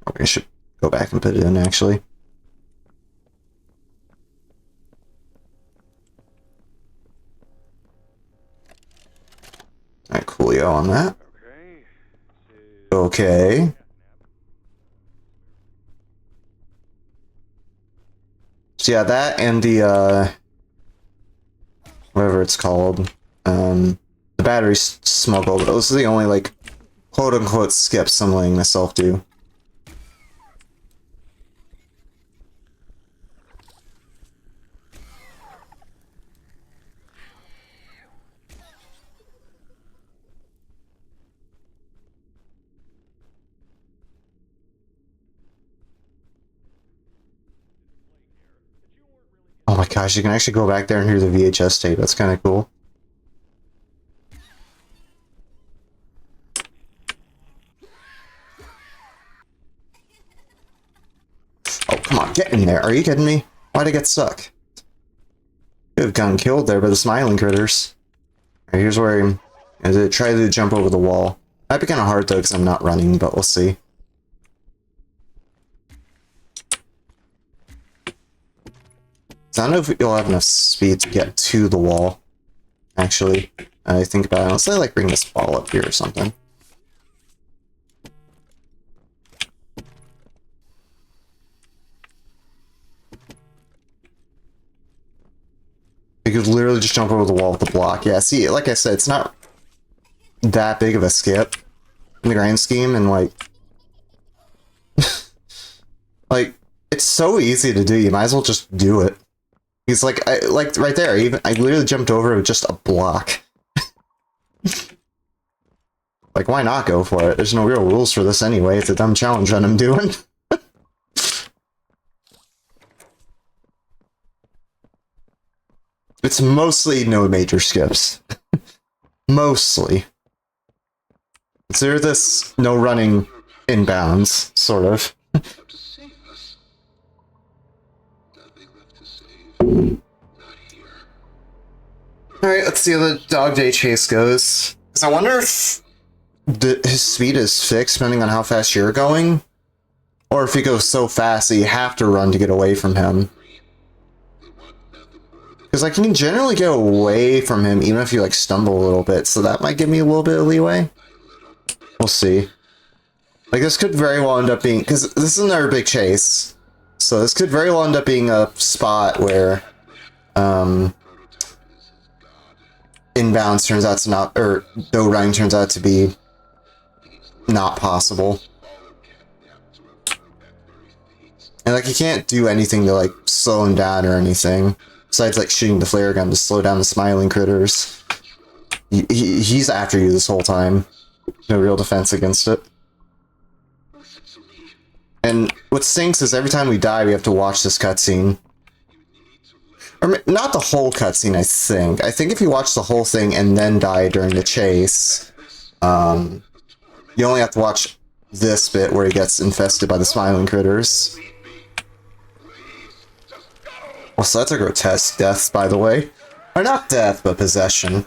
Okay, I should go back and put it in, actually. Alright, coolio on that. Okay, Okay. So yeah, that and the, whatever it's called, the battery smuggle, those are the only, like, quote-unquote skips I'm letting myself do. Oh my gosh, you can actually go back there and hear the VHS tape. That's kind of cool. Oh, come on, get in there. Are you kidding me? Why'd I get stuck? Could have gotten killed there by the smiling critters. Alright, here's where I'm gonna try to jump over the wall. Might be kind of hard though, because I'm not running, but we'll see. So I don't know if you'll have enough speed to get to the wall. Actually, I think about it. Unless I like bring this ball up here or something. You could literally just jump over the wall with the block. Yeah, see, like I said, it's not that big of a skip in the grand scheme, and like, like it's so easy to do. You might as well just do it. He's like, like right there. I literally jumped over it with just a block. Like, why not go for it? There's no real rules for this anyway. It's a dumb challenge that I'm doing. It's mostly no major skips. Mostly. Consider this no running inbounds, sort of. Alright, let's see how the dog day chase goes. Because I wonder if his speed is fixed depending on how fast you're going. Or if he goes so fast that you have to run to get away from him. Because like, you can generally get away from him even if you like stumble a little bit, so that might give me a little bit of leeway. We'll see. Like, this could very well end up being, because this is another big chase, so this could very well end up being a spot where inbounds turns out to not, or no running turns out to be not possible. And like, you can't do anything to like slow him down or anything. Besides like shooting the flare gun to slow down the smiling critters. He's after you this whole time. No real defense against it. And what stinks is every time we die we have to watch this cutscene. Or not the whole cutscene, I think. I think if you watch the whole thing and then die during the chase, you only have to watch this bit where he gets infested by the smiling critters. Well, so that's a grotesque death, by the way. Or not death, but possession.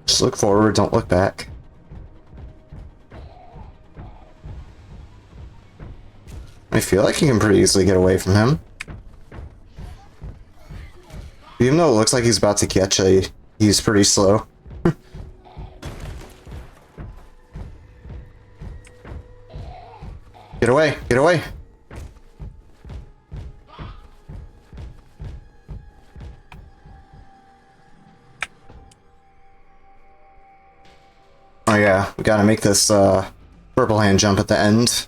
Just look forward, don't look back. I feel like you can pretty easily get away from him. Even though it looks like he's about to catch you, he's pretty slow. Get away, get away! Oh yeah, we gotta make this purple hand jump at the end.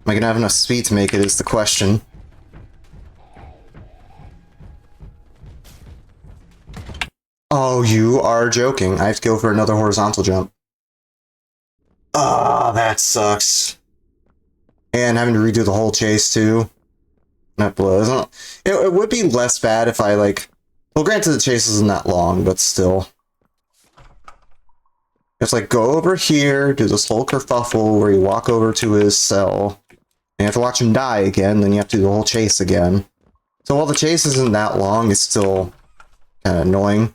Am I gonna have enough speed to make it is the question. Oh, you are joking. I have to go for another horizontal jump. Ah, that sucks. And having to redo the whole chase too. That blows. It would be less bad if I like... Well, granted the chase isn't that long, but still. It's like, go over here, do this whole kerfuffle where you walk over to his cell, you have to watch him die again, then you have to do the whole chase again. So while the chase isn't that long, it's still kind of annoying.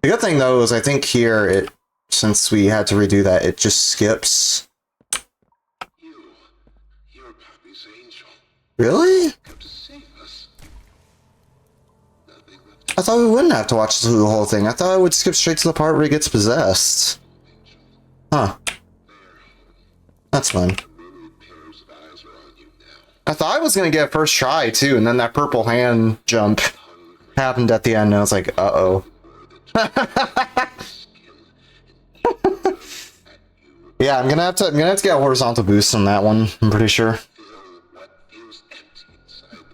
The good thing though is I think here, since we had to redo that, it just skips. You're Pappy's angel. Really? Come to save us. Nothing left. I thought we wouldn't have to watch through the whole thing. I thought I would skip straight to the part where he gets possessed. Huh. That's fine. Pairs of eyes are on you now. I thought I was gonna get a first try too, and then that purple hand jump happened at the end, and I was like, uh-oh. Yeah, I'm gonna have to get a horizontal boost on that one, I'm pretty sure. Feel what feels empty inside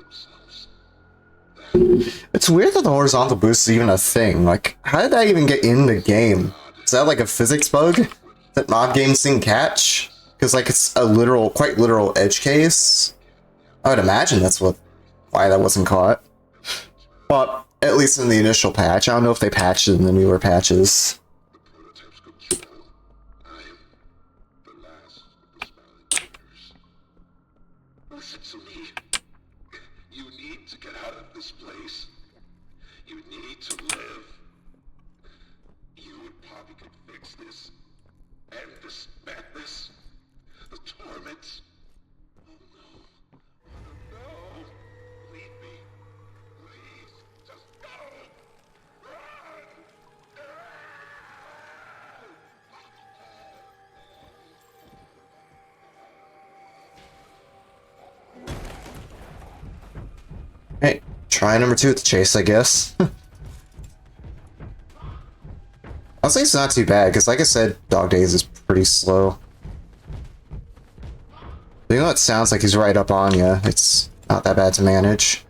themselves. It's weird that the horizontal boost is even a thing. Like, how did I even get in the game? Is that like a physics bug that mod games didn't catch? Because like it's a quite literal edge case. I would imagine that's why that wasn't caught. But at least in the initial patch, I don't know if they patched it in the newer patches. The prototype's control. I am the last of the smiling critters. Listen to me. You need to get out of this place. You need to live. You and Poppy could fix this. End this madness. The torment. Oh no. Oh no. Leave me. Please. Just go. Run. Hey, try number 2 at the chase, I guess. Honestly, it's not too bad, because like I said, Dog Days is pretty slow. Even though it sounds like he's right up on you, it's not that bad to manage.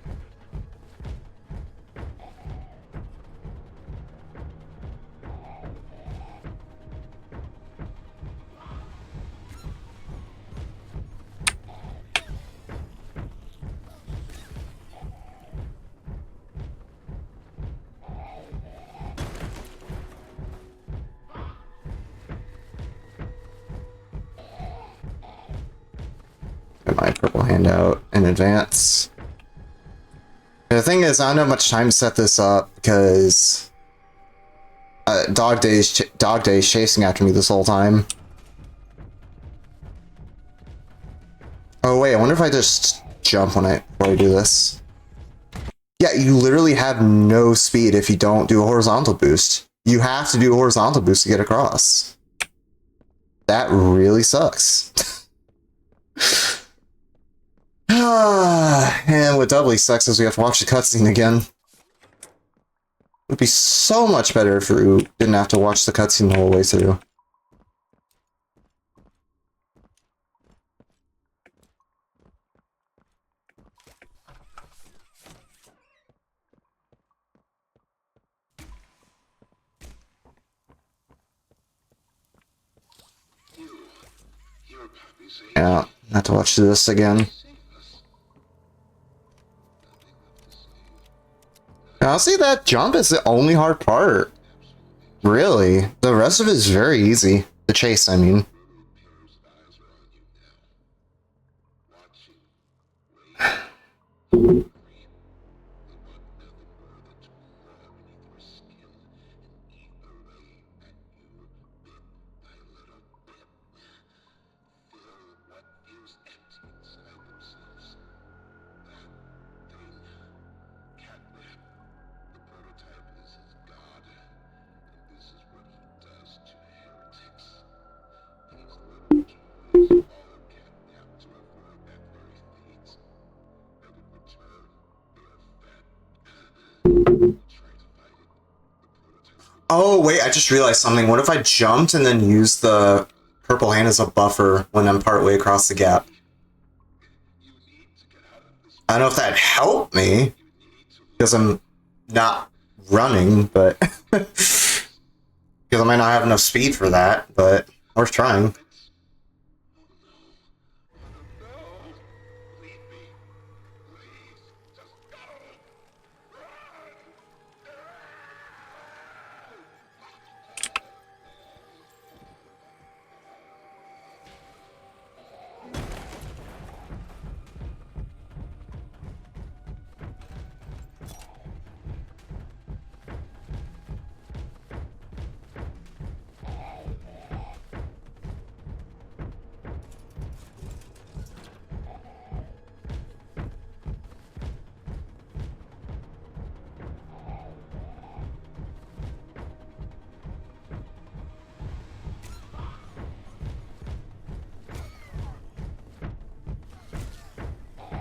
Get my purple hand out in advance. The thing is, I don't have much time to set this up because Dog Day's chasing after me this whole time. Oh wait, I wonder if I just jump before I do this. Yeah, you literally have no speed if you don't do a horizontal boost. You have to do a horizontal boost to get across. That really sucks. And what doubly sucks is we have to watch the cutscene again. It would be so much better if we didn't have to watch the cutscene the whole way through. You're Pappy's angel. Yeah, have to watch this again. Honestly, that jump is the only hard part. Really. The rest of it is very easy. The chase, I mean. Oh, wait, I just realized something. What if I jumped and then used the purple hand as a buffer when I'm partway across the gap? I don't know if that helped me, because I'm not running, but... because I might not have enough speed for that, but worth trying.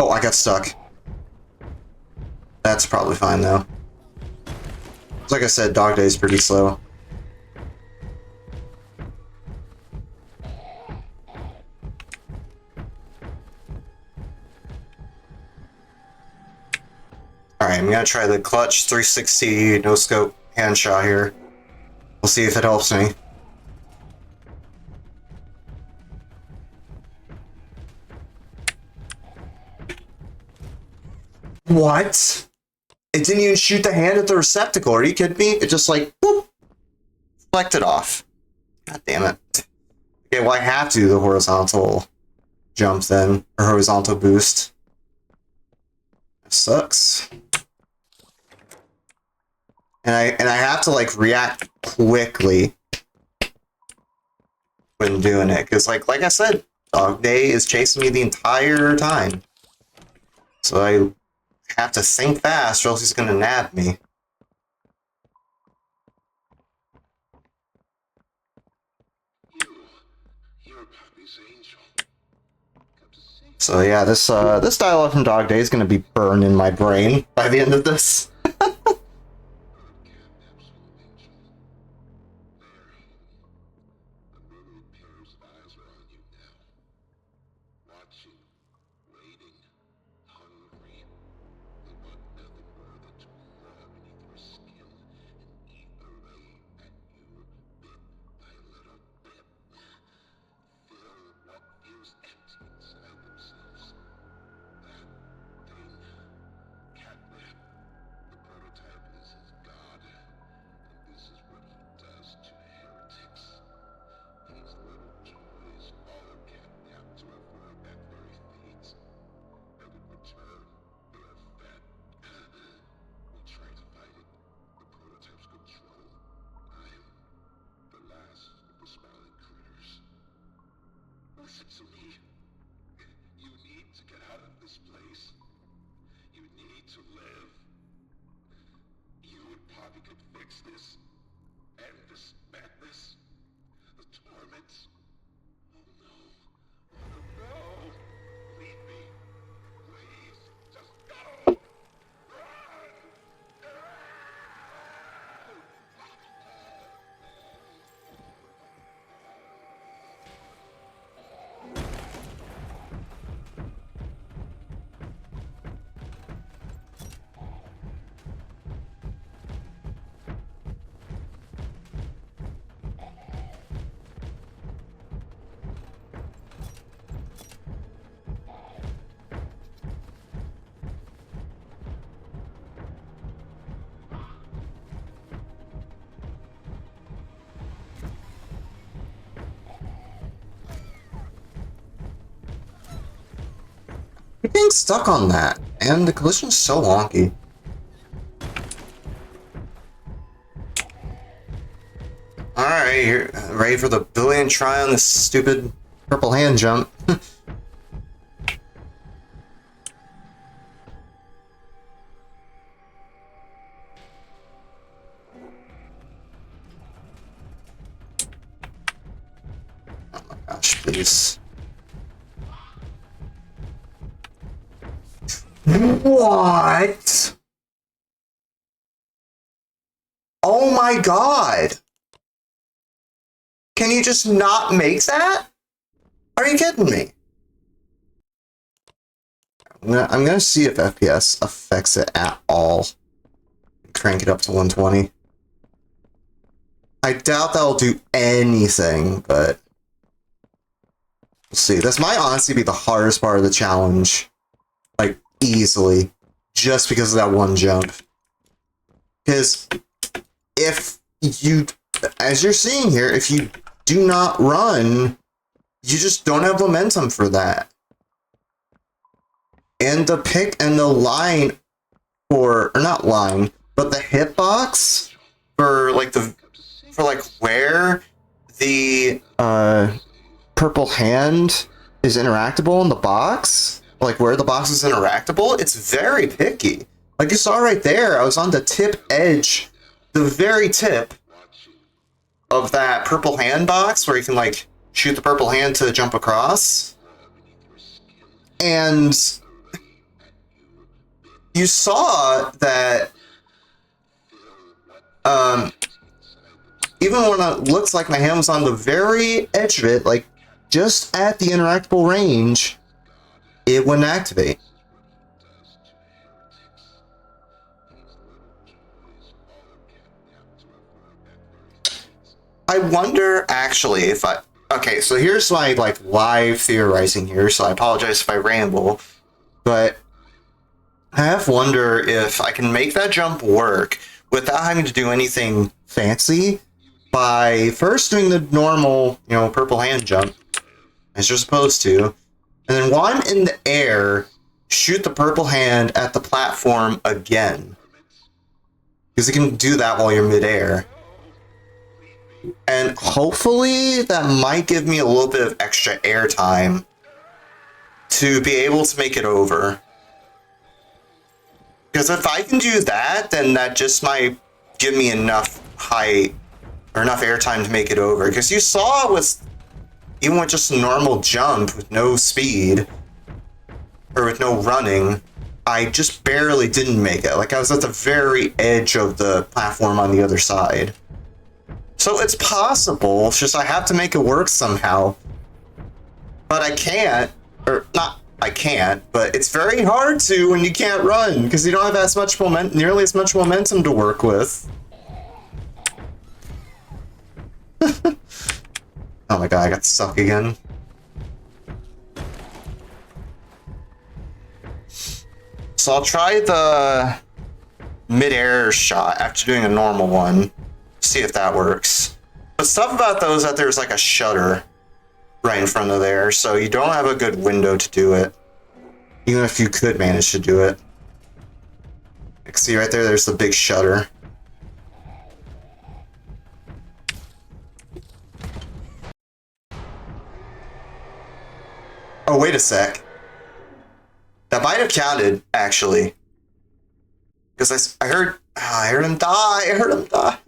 Oh, I got stuck. That's probably fine, though. Like I said, Dog Day is pretty slow. Alright, I'm gonna try the clutch 360 no scope hand shot here. We'll see if it helps me. What? It didn't even shoot the hand at the receptacle. Are you kidding me? It just like, whoop, deflected off. God damn it. Okay, well I have to do the horizontal jump then, or horizontal boost. That sucks. And I have to like react quickly when doing it, because like I said, Dog Day is chasing me the entire time. So I have to think fast or else he's gonna nab me. You're Pappy's angel. Come to see So yeah, this dialogue from Dog Day is gonna be burned in my brain by the end of this. Catnap's little angel. There. The murdered pair's eyes are on you now. Watching, waiting, hungry. They want nothing more than to crawl beneath your skin and eat away at you bit by little bit. Fill what feels empty inside themselves. That thing, Catnap. The prototype is his god, and this is what he does to heretics. These little toys follow Catnap to avoid that very fate. And in return, they are fed. We try to fight it. The prototype's control. I am the last of the smiling critters. Listen to me. You need to get out of this place. You need to live. You and Poppy could fix this. End this madness. The torments. Oh no. Oh no. Leave me. Please. Just go. I'm getting stuck on that, and the collision's so wonky. Alright, you're ready for the billion try on this stupid purple hand jump. Oh my gosh, please. What? Oh my god! Can you just not make that? Are you kidding me? I'm gonna see if FPS affects it at all. Crank it up to 120. I doubt that'll do anything, but we'll see. This might honestly be the hardest part of the challenge. Like, easily. Just because of that one jump. Because if you, as you're seeing here, if you do not run, you just don't have momentum for that. And the pick and the line or not line, but the hitbox for like where the purple hand is interactable in the box, like where the box is interactable, it's very picky. Like you saw right there, I was on the tip edge, the very tip of that purple hand box where you can like shoot the purple hand to jump across. And you saw that even when it looks like my hand was on the very edge of it, like just at the interactable range, it wouldn't activate. I wonder actually if I... Okay, so here's my like live theorizing here, so I apologize if I ramble, but I have wonder if I can make that jump work without having to do anything fancy by first doing the normal, you know, purple hand jump, as you're supposed to, and then while I'm in the air, shoot the purple hand at the platform again. Because you can do that while you're midair. And hopefully that might give me a little bit of extra air time to be able to make it over. Because if I can do that, then that just might give me enough height or enough air time to make it over. Because you saw with, even with just a normal jump with no speed or with no running, I just barely didn't make it. Like I was at the very edge of the platform on the other side. So it's possible, it's just I have to make it work somehow. But I can't, or not I can't, but it's very hard to when you can't run, because you don't have as much nearly as much momentum to work with. Oh my god, I got stuck again. So I'll try the mid-air shot after doing a normal one. See if that works. But stuff about those that there's like a shutter right in front of there, so you don't have a good window to do it. Even if you could manage to do it. Like, see right there, there's the big shutter. Oh, wait a sec. That might have counted, actually. Because I heard him die, I heard him die.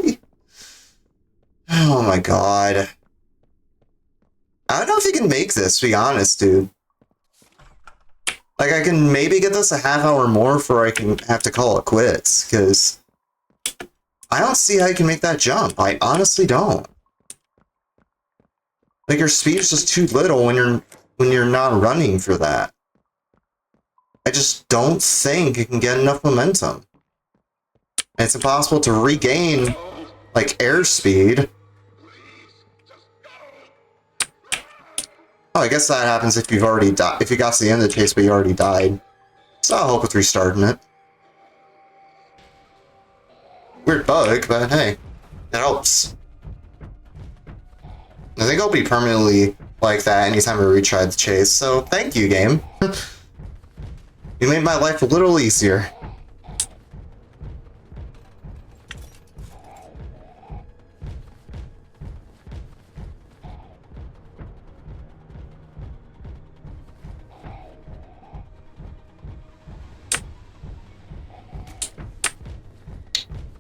Oh my god. I don't know if you can make this, to be honest, dude. Like, I can maybe get this a half hour more before I can have to call it quits, because I don't see how you can make that jump. I honestly don't. Like, your speed is just too little when you're not running for that. I just don't think you can get enough momentum. And it's impossible to regain, like, airspeed. Oh, I guess that happens if you've already died. If you got to the end of the chase but you already died. So I'll help with restarting it. Weird bug, but hey, it helps. I think I'll be permanently like that anytime I retry the chase, so thank you, game. You made my life a little easier.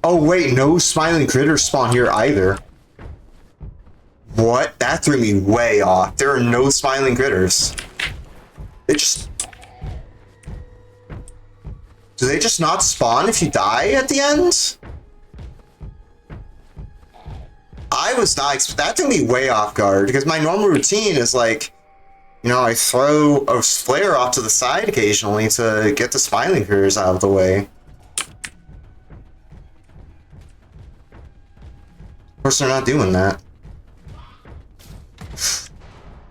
Oh wait, no smiling critters spawn here either. What? That threw me way off. There are no smiling critters. Do they just not spawn if you die at the end? I was not that threw me way off guard, because my normal routine is like, you know, I throw a flare off to the side occasionally to get the smiling critters out of the way. Of course, they're not doing that.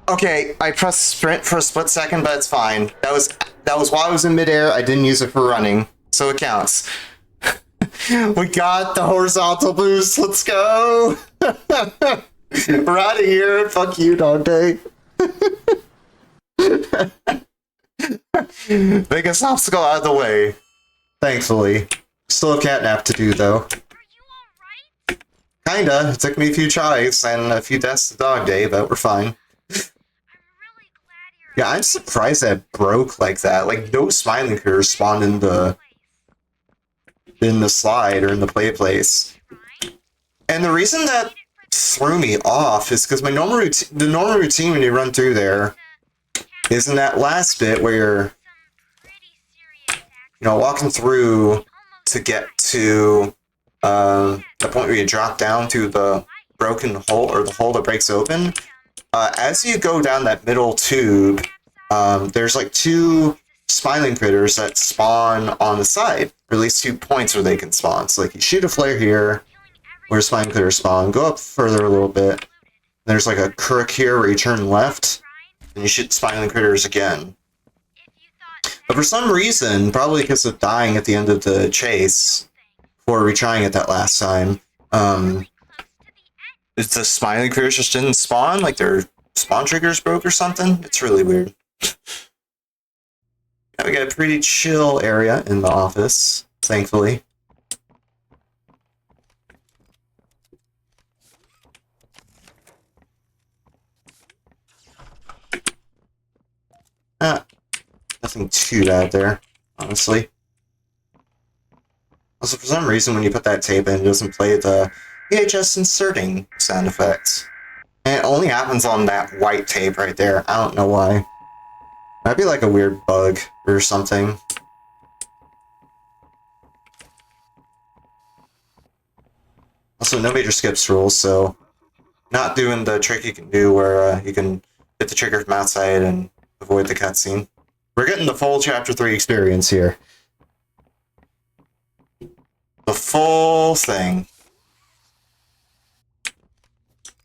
Okay, I pressed sprint for a split second, but it's fine. That was while I was in midair. I didn't use it for running, so it counts. We got the horizontal boost. Let's go. We're out of here. Fuck you, Dog Day. Biggest obstacle out of the way. Thankfully. Still have catnap to do, though. Kinda. It took me a few tries and a few deaths to Dog Day, but we're fine. Yeah, I'm surprised that it broke like that. Like, no smiling critters spawned in the slide or in the play place. And the reason that threw me off is because the normal routine when you run through there is in that last bit where you're walking through to get to the point where you drop down to the broken hole or the hole that breaks open. As you go down that middle tube, there's like two smiling critters that spawn on the side, or at least 2 points where they can spawn. So like you shoot a flare here, where smiling critters spawn, go up further a little bit. There's like a crook here where you turn left, and you shoot smiling critters again. But for some reason, probably because of dying at the end of the chase, before retrying it that last time, the smiling critters just didn't spawn, like their spawn triggers broke or something. It's really weird. Yeah, we got a pretty chill area in the office, thankfully. Nothing too bad there, honestly. Also, for some reason, when you put that tape in, it doesn't play the VHS inserting sound effects. And it only happens on that white tape right there. I don't know why. Might be like a weird bug or something. Also, no major skips rules, so not doing the trick you can do where you can hit the trigger from outside and avoid the cutscene. We're getting the full Chapter 3 experience here. The full thing.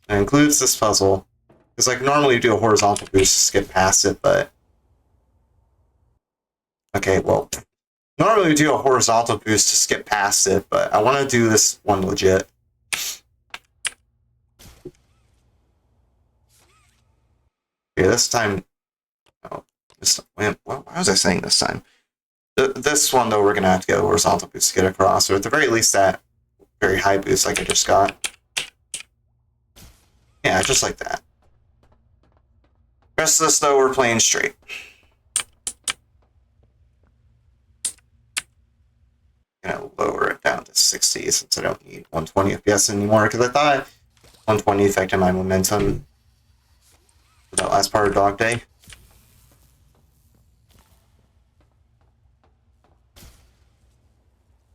It includes this puzzle. Because like normally you do a horizontal boost to skip past it, but... Okay, well... Normally we do a horizontal boost to skip past it, but I want to do this one legit. Okay, this time... Oh, why was I saying this time? This one, though, we're going to have to get a horizontal boost to get across, or at the very least that very high boost like I just got. Yeah, just like that. Rest of this, though, we're playing straight. I'm going to lower it down to 60 since I don't need 120 FPS anymore, because I thought 120 affected my momentum for that last part of Dog Day.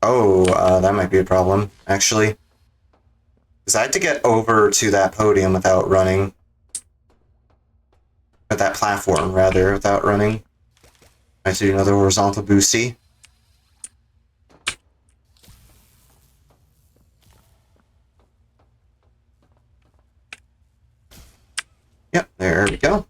Oh, that might be a problem, actually. Because I had to get over to that podium without running. At that platform, rather, without running. I have to do another horizontal boosty. Yep, there we go.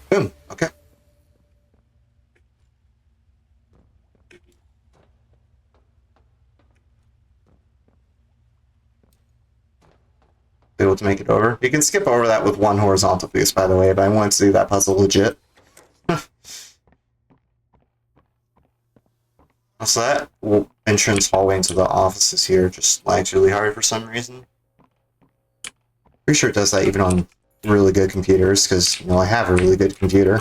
Boom, okay. Able to make it over. You can skip over that with one horizontal boost, by the way, but I wanted to do that puzzle legit. So that entrance hallway into the offices here just lags really hard for some reason. Pretty sure it does that even on really good computers, because, you know, I have a really good computer.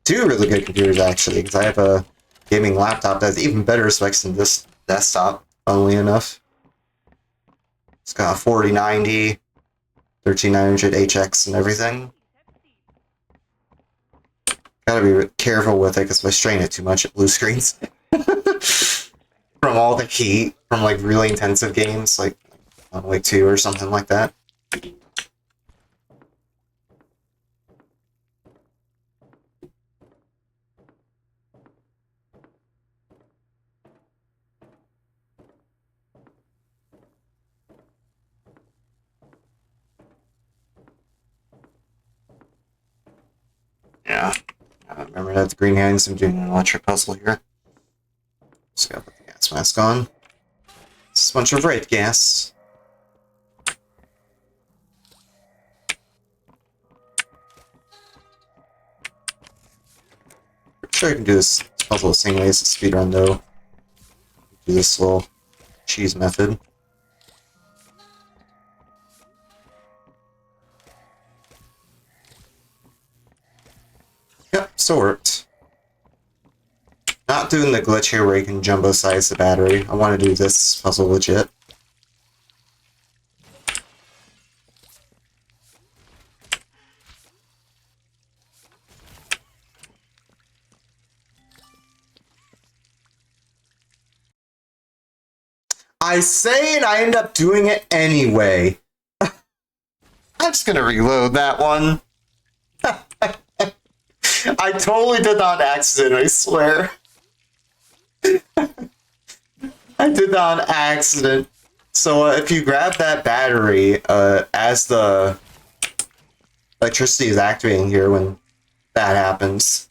2 really good computers, actually, because I have a gaming laptop that has even better specs than this desktop, funnily enough. It's got a 4090, 13900 HX and everything. Gotta be careful with it, because if I strain it too much, it blue screens. From all the heat, from like really intensive games, like Wake 2 or something like that. Yeah. Remember that the green hands, I'm doing an electric puzzle here. Just gotta put the gas mask on. It's a bunch of red gas. Pretty sure I can do this puzzle the same way as the speedrun, though. Do this little cheese method. still worked. Not doing the glitch here where you can jumbo size the battery. I want to do this puzzle legit. I say it, I end up doing it anyway. I'm just gonna reload that one. I totally did that on accident, I swear. I did that on accident. So if you grab that battery, as the electricity is activating here when that happens,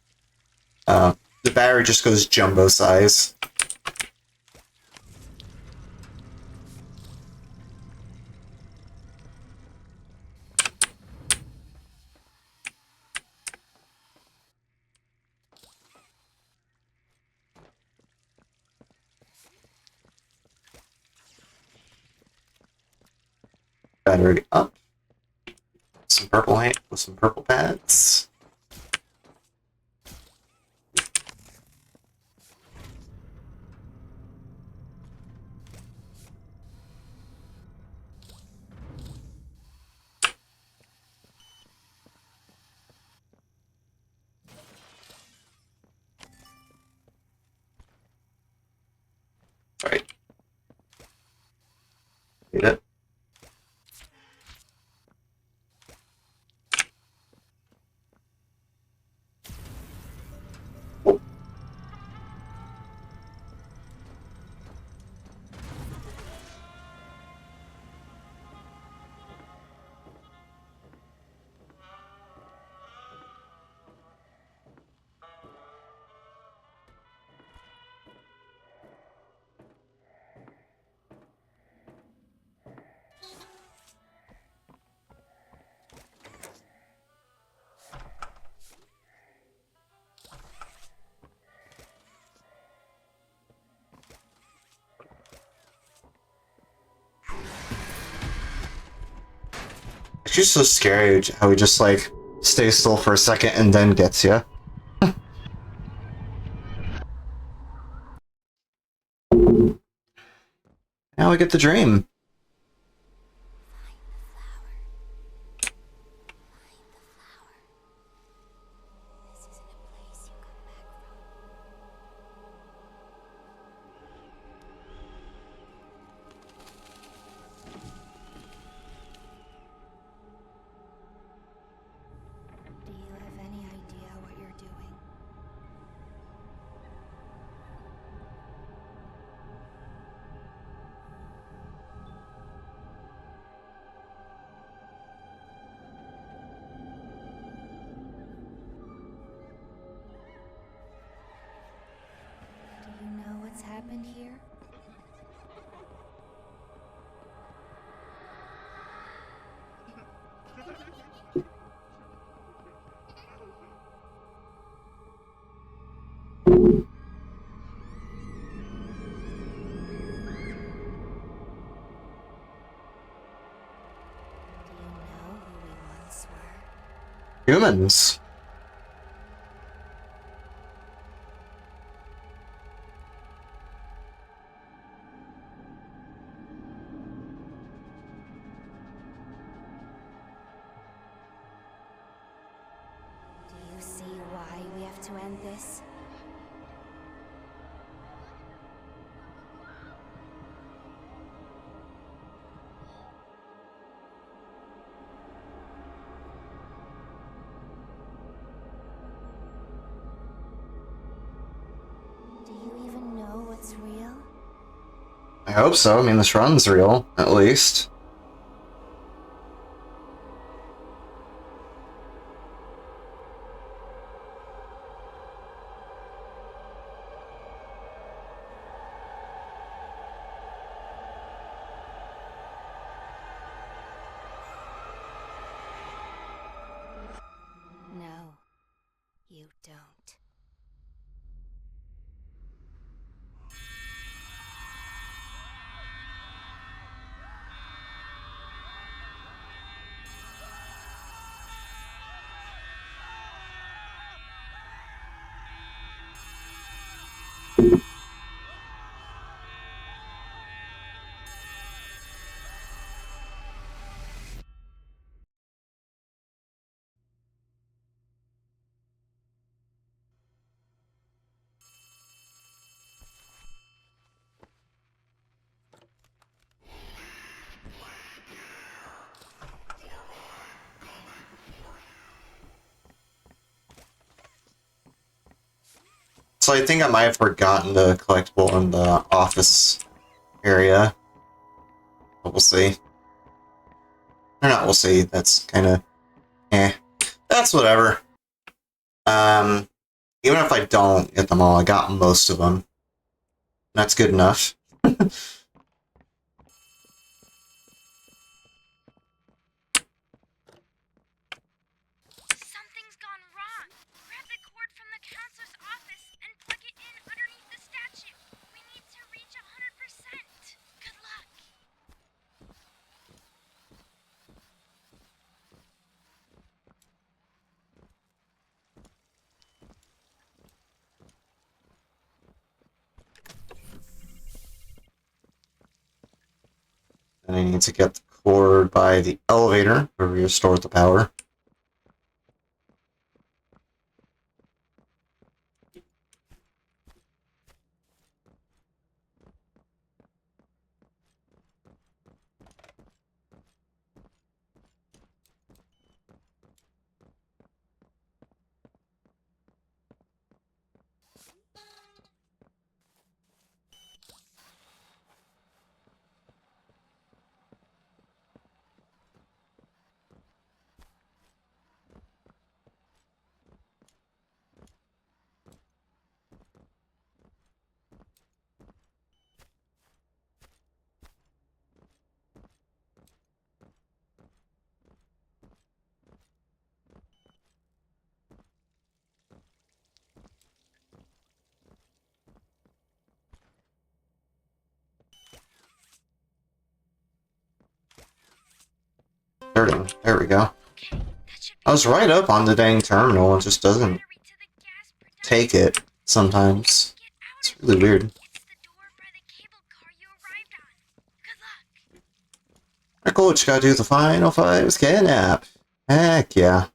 the battery just goes jumbo size. Battery up. Some purple with some purple pads. Alright. Read it. It's just so scary how he just like stays still for a second and then gets you. Now we get the dream. Do you have any idea what you're doing? Do you know what's happened here? Do you know who we once were? Humans. Do you see why we have to end this? Do you even know what's real? I hope so. I mean, this run's real, at least. No, you don't. So I think I might have forgotten the collectible in the office area. But we'll see. Or not, we'll see. That's kind of... eh. That's whatever. Even if I don't get them all, I got most of them. That's good enough. Something's gone wrong. Grab the cord from the counselor's office and plug it in underneath the statue. We need to reach 100%. Good luck. And I need to get the cord by the elevator, where we restore the power. Starting. There we go. Okay, that should be I was right up on the dang terminal, it just doesn't battery to the gas production. take it sometimes. Get out It's of really here. weird. It's the door by the cable car you arrived on. Good luck. Alright, cool, just gotta do the final fives kidnap. Heck yeah.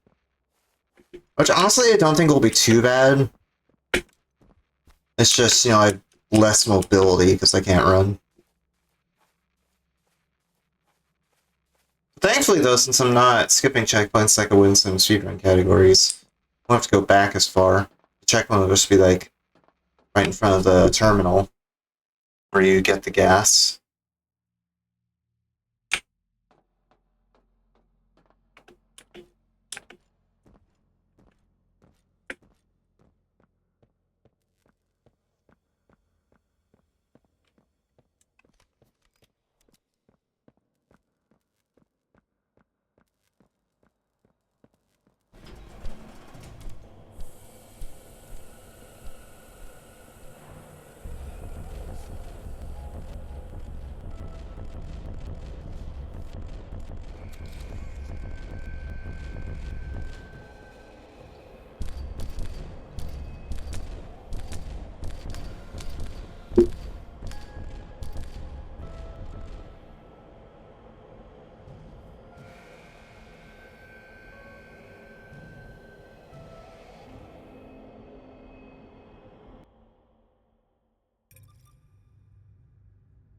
Which honestly I don't think will be too bad. It's just, you know, I have less mobility because I can't run. Thankfully though, since I'm not skipping checkpoints like I would in some speedrun categories, I won't have to go back as far. The checkpoint will just be like right in front of the terminal where you get the gas.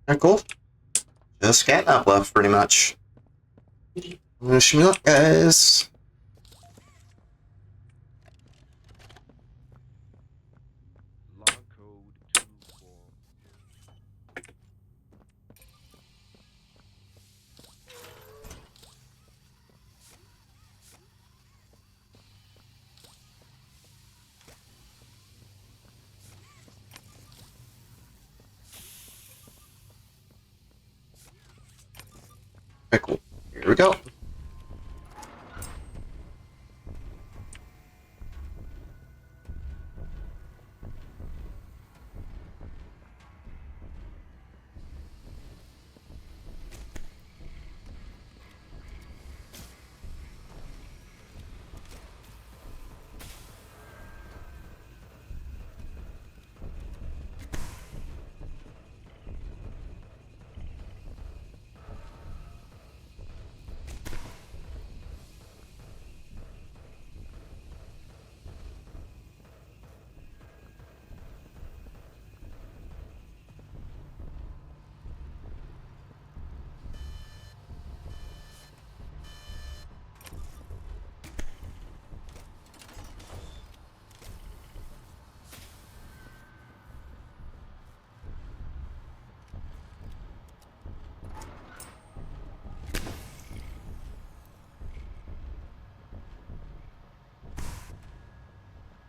Alright, cool. Just catnap left, pretty much. Wish me luck, guys. Log code 24. Alright, cool. Here we go.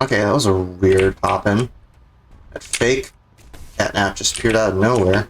Okay, that was a weird pop-in. That fake catnap just appeared out of nowhere.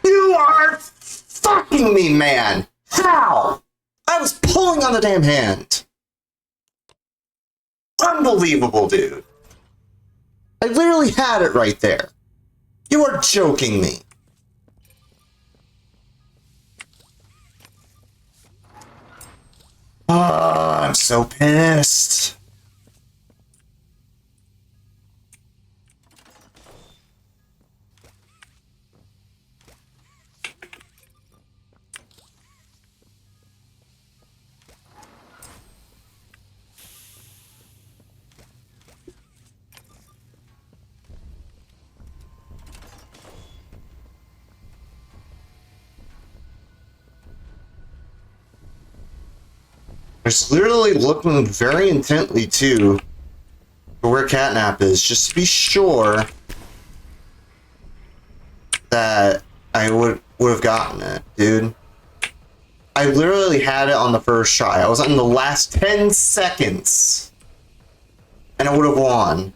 You are fucking me, man! How? I was pulling on the damn hand! Unbelievable, dude. I literally had it right there. You are joking me. I'm so pissed. I was literally looking very intently, too, for where Catnap is, just to be sure that I would have gotten it, dude. I literally had it on the first try. I was in the last 10 seconds, and I would have won.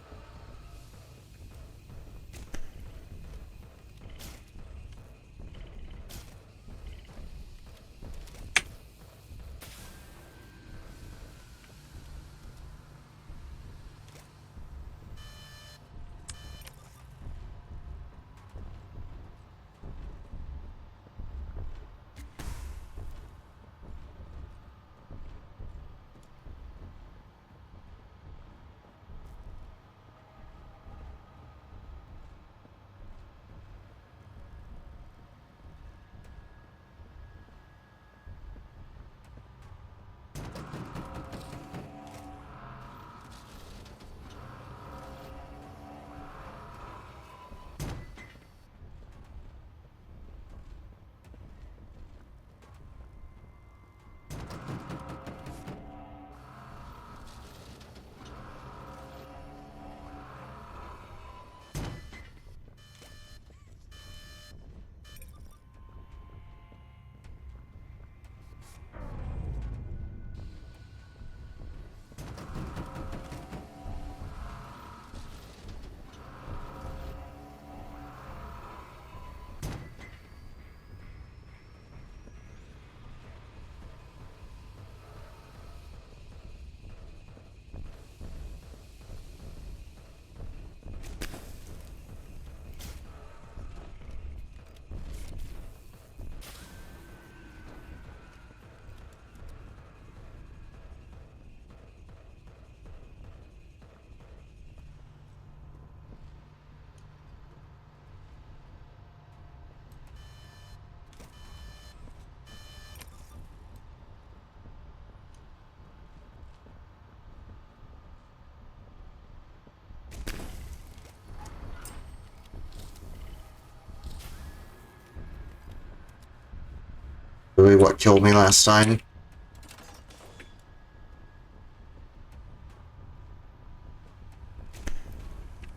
really what killed me last time.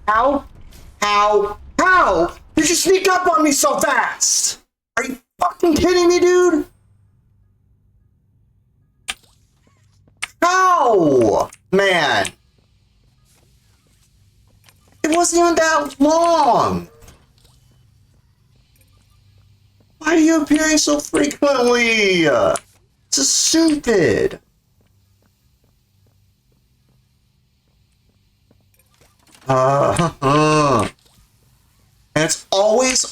How? How did you sneak up on me so fast? Are you fucking kidding me, dude? How? Man. It wasn't even that long. Why are you appearing so frequently? This is stupid. And it's always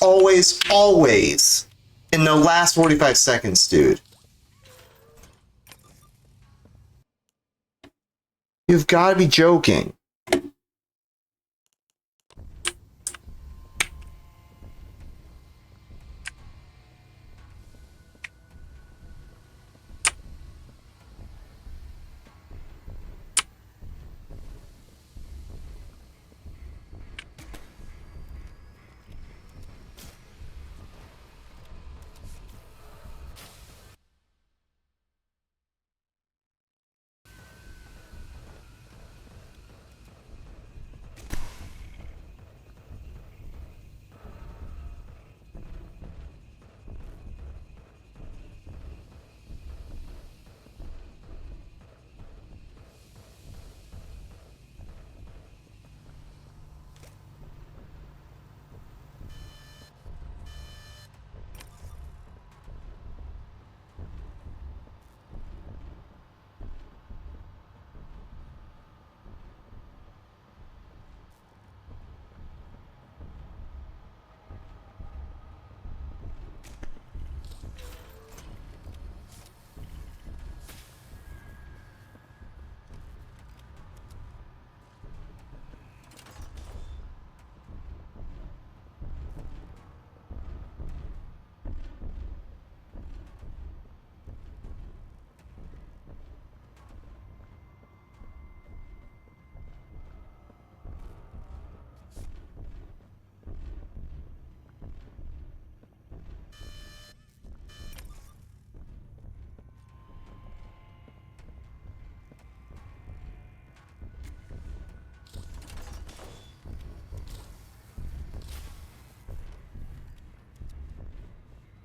in the last 45 seconds, dude. You've got to be joking.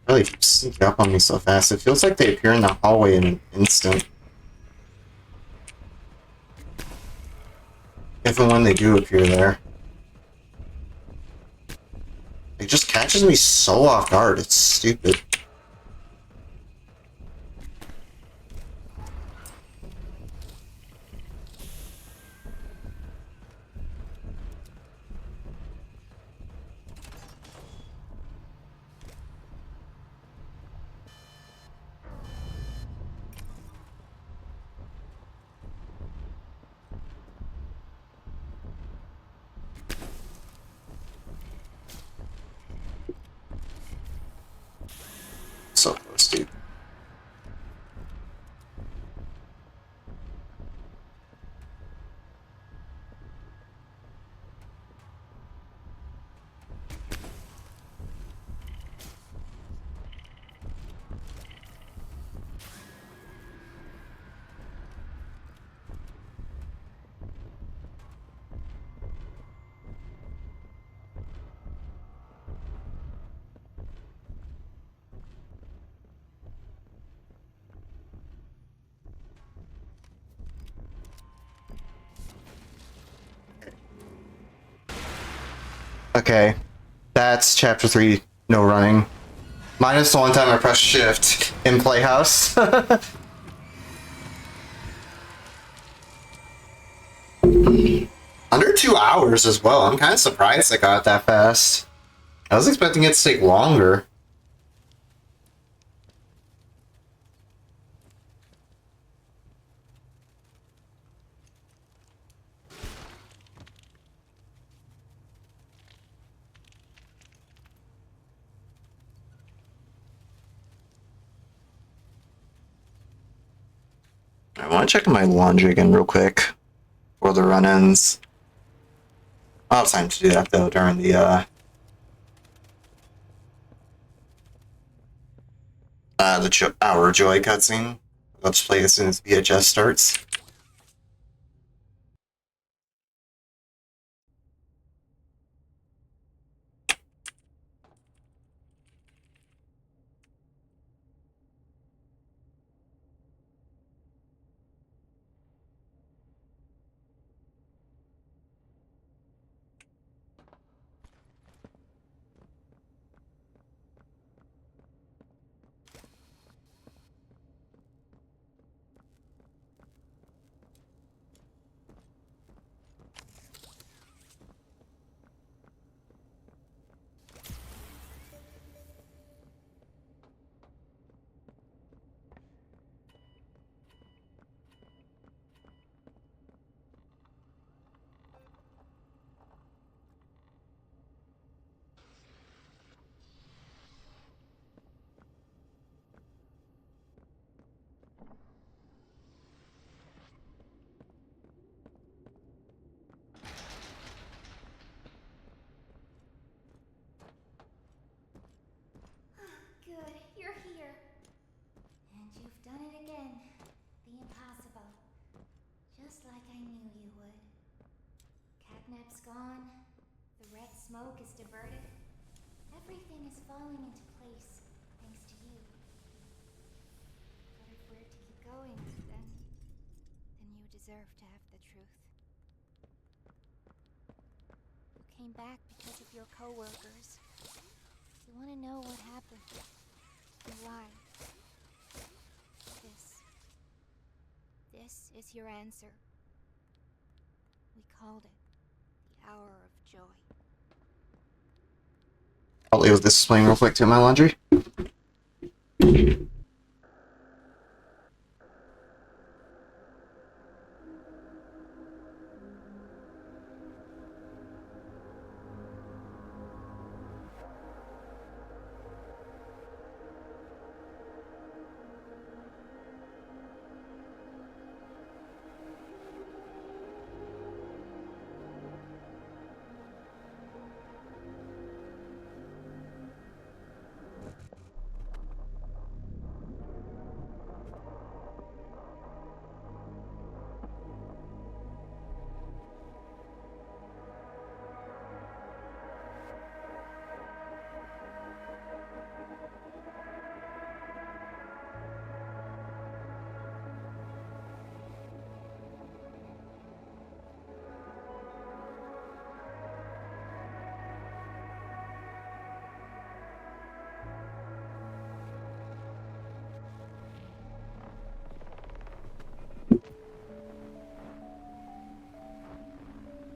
Really sneak up on me so fast. It feels like they appear in the hallway in an instant. If and when they do appear there. It just catches me so off guard. It's stupid. So close, dude. Okay, that's chapter 3, no running. Minus the one time I pressed shift in Playhouse. Under 2 hours as well. I'm kind of surprised I got it that fast. I was expecting it to take longer. I want to check my laundry again real quick for the run-ins. I'll have time to do that though during the Our Joy cutscene. Let's play as soon as VHS starts. Good, you're here. And you've done it again. The impossible. Just like I knew you would. Catnap's gone. The red smoke is diverted. Everything is falling into place, thanks to you. But if we're to keep going, then you deserve to have the truth. You came back because of your co-workers. You want to know what happened. And why. This is your answer. We called it the Hour of Joy. I'll leave this playing real quick to my laundry.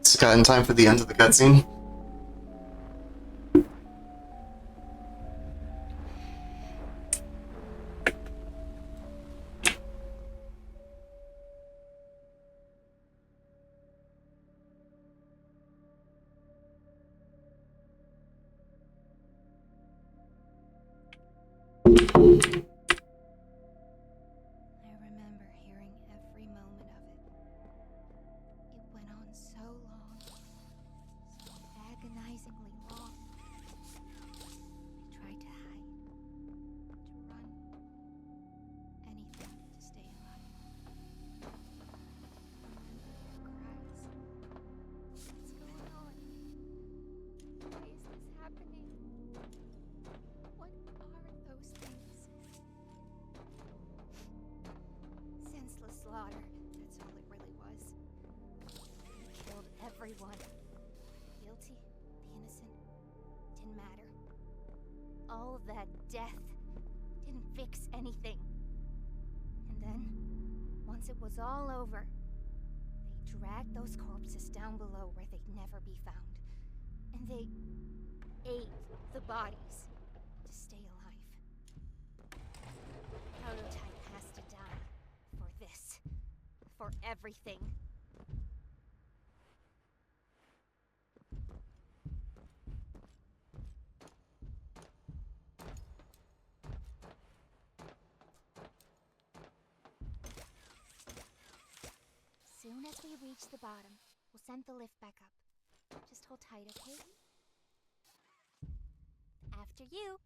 It's got in time for the end of the cutscene. I remember hearing every moment of it. It went on so long, so agonizingly long. I tried to hide, to run, anything to stay alive. I remember your cries. What's going on? Why is this happening? What are those things? Senseless slaughter, that's all it really was. He killed everyone. The guilty, the innocent, didn't matter. All of that death didn't fix anything. And then, once it was all over, they dragged those corpses down below where they'd never be found. And they ate the bodies to stay alive. Prototype has to die. For this. For everything. Soon as we reach the bottom, we'll send the lift back up. Just hold tight, okay? After you.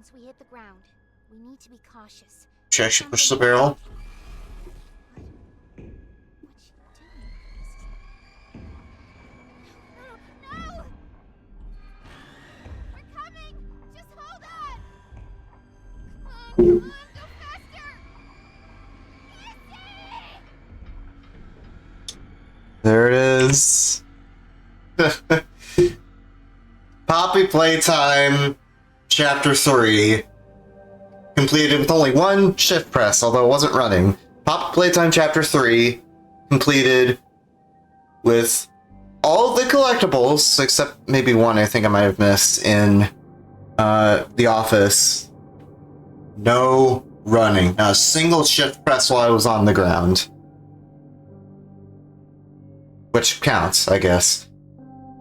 once we hit the ground. We need to be cautious. Should I actually push the barrel? What's she doing? No! We're coming! Just hold on! Come on, go faster! There it is. Poppy Playtime, Chapter 3. Completed with only one shift press, although it wasn't running. Poppy Playtime Chapter 3. Completed with all the collectibles, except maybe one I think I might have missed in the office. No running. Not a single shift press while I was on the ground. Which counts, I guess.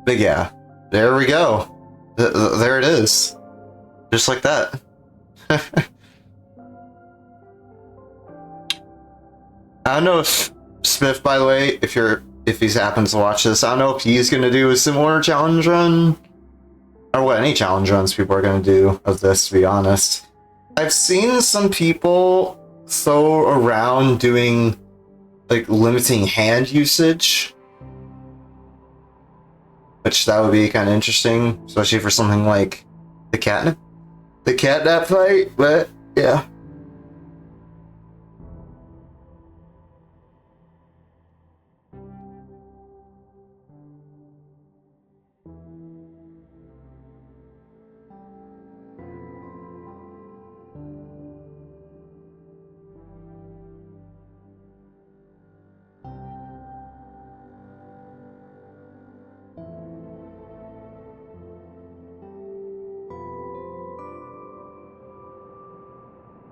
But yeah, there we go. There it is. Just like that. I don't know if Smith, by the way, if he happens to watch this, I don't know if he's gonna do a similar challenge run. Or what any challenge runs people are gonna do of this, to be honest. I've seen some people throw around doing like limiting hand usage. Which that would be kind of interesting, especially for something like the catnap fight, but yeah.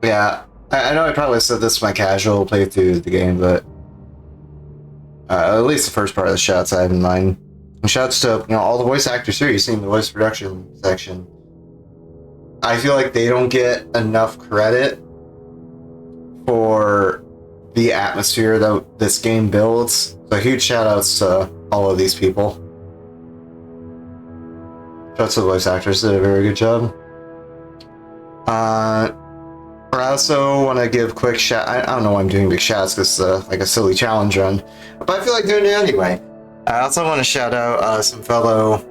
Yeah, I know I probably said this in my casual playthrough of the game, but at least the first part of the shouts I have in mind. And shouts to all the voice actors here. You see in the voice production section. I feel like they don't get enough credit for the atmosphere that this game builds. So huge shout outs to all of these people. Shouts to the voice actors, did a very good job. I also want to give quick shout. I don't know why I'm doing big shouts because like a silly challenge run, but I feel like doing it anyway. I also want to shout out some fellow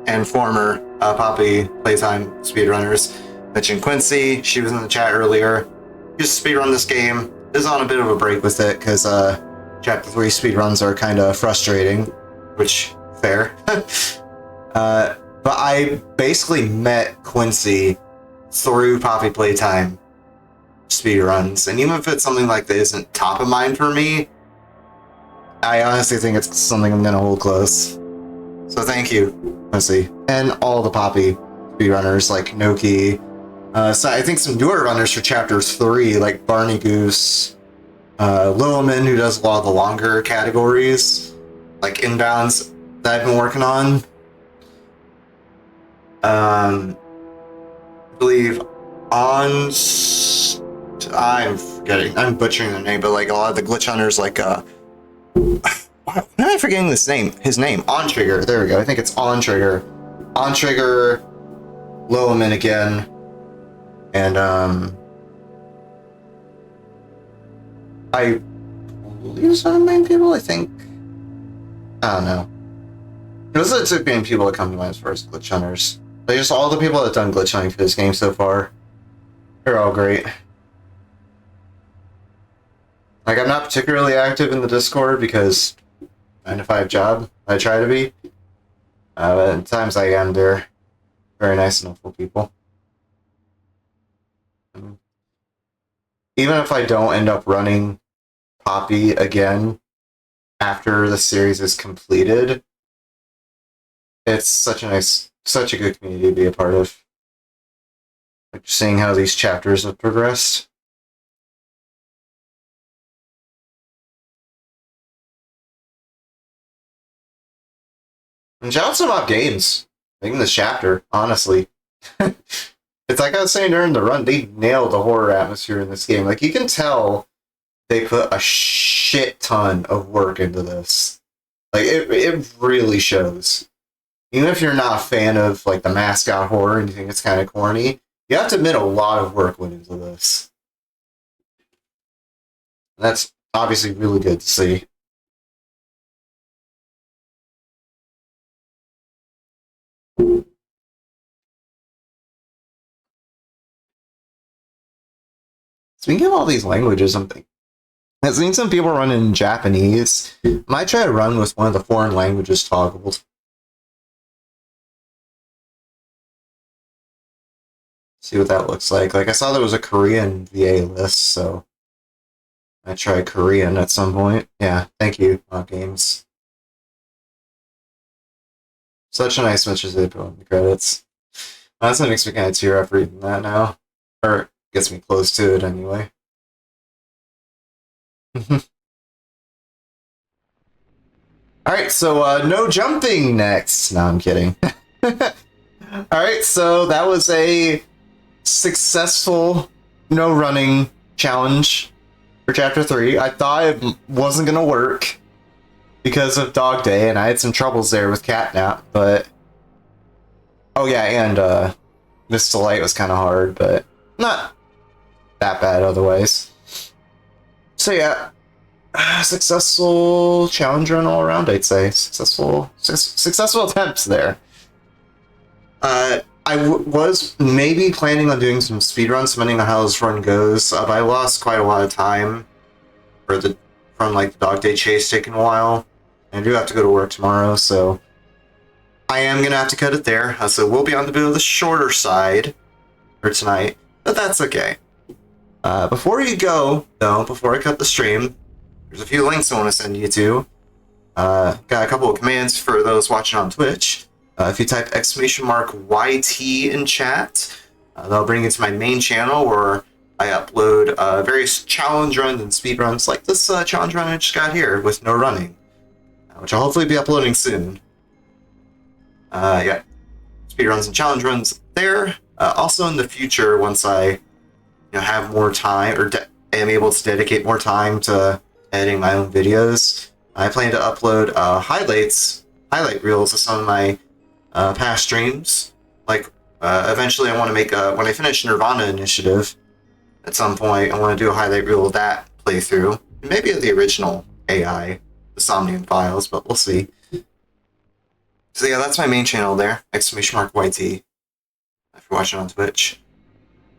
and former Poppy Playtime speedrunners. Mentioned Quincy. She was in the chat earlier. Used to speedrun this game. Is on a bit of a break with it because Chapter 3 speedruns are kind of frustrating, which fair. But I basically met Quincy through Poppy Playtime speedruns, and even if it's something like that isn't top of mind for me, I honestly think it's something I'm gonna hold close. So thank you, Quincy, and all the Poppy speedrunners like Noki. So I think some newer runners for Chapter 3, like Barney Goose, Lilliman, who does a lot of the longer categories, like inbounds that I've been working on. I believe I'm forgetting. I'm butchering the name, but like a lot of the glitch hunters, like why am I forgetting this name? His name, On Trigger. There we go. I think it's On Trigger. On Trigger, Lilliman again, and I believe some of the main people. I think I don't know. Those are the two main people that come to mind as far as glitch hunters. Like just all the people that have done glitch hunting for this game so far. They're all great. Like, I'm not particularly active in the Discord because 9-to-5 job, I try to be. But at times I am, they're very nice and helpful people. Even if I don't end up running Poppy again after the series is completed, it's such a good community to be a part of. Like, seeing how these chapters have progressed. And shout out to Mob Games making this chapter, honestly. It's like I was saying during the run, they nailed the horror atmosphere in this game. Like, you can tell they put a shit ton of work into this. Like, it really shows. Even if you're not a fan of, like, the mascot horror and you think it's kind of corny, You have to admit a lot of work went into this. That's obviously really good to see. Speaking of all these languages, I've seen some people run in Japanese. Might try to run with one of the foreign languages toggled. See what that looks like. Like, I saw there was a Korean VA list, so I try Korean at some point. Yeah, thank you, Games. Such a nice message they put on the credits. Honestly, makes me kind of tear up reading that now. Or gets me close to it anyway. Alright, so no jumping next. No, I'm kidding. Alright, so that was a successful no running challenge for Chapter 3. I thought it wasn't going to work because of Dog Day, and I had some troubles there with Catnap, but... Oh yeah, and Miss Delight was kind of hard, but not that bad otherwise. So yeah, successful challenge run all around, I'd say. Successful attempts there. I was maybe planning on doing some speedruns, depending on how this run goes, but I lost quite a lot of time from like the Dog Day chase taking a while. And I do have to go to work tomorrow, so I am going to have to cut it there. So we'll be on the bit of the shorter side for tonight, but that's okay. Before you go, though, before I cut the stream, there's a few links I want to send you to. Got a couple of commands for those watching on Twitch. If you type !YT in chat, that'll bring you to my main channel where I upload various challenge runs and speed runs, like this challenge run I just got here with no running, which I'll hopefully be uploading soon. Yeah, speed runs and challenge runs there. Also in the future, once I have more time or am able to dedicate more time to editing my own videos, I plan to upload highlight reels of some of my past streams. Like, eventually I want to make when I finish Nirvana Initiative, at some point, I want to do a highlight reel of that playthrough. Maybe of the original AI, the Somnium Files, but we'll see. So yeah, that's my main channel there, !YT, if you're watching on Twitch.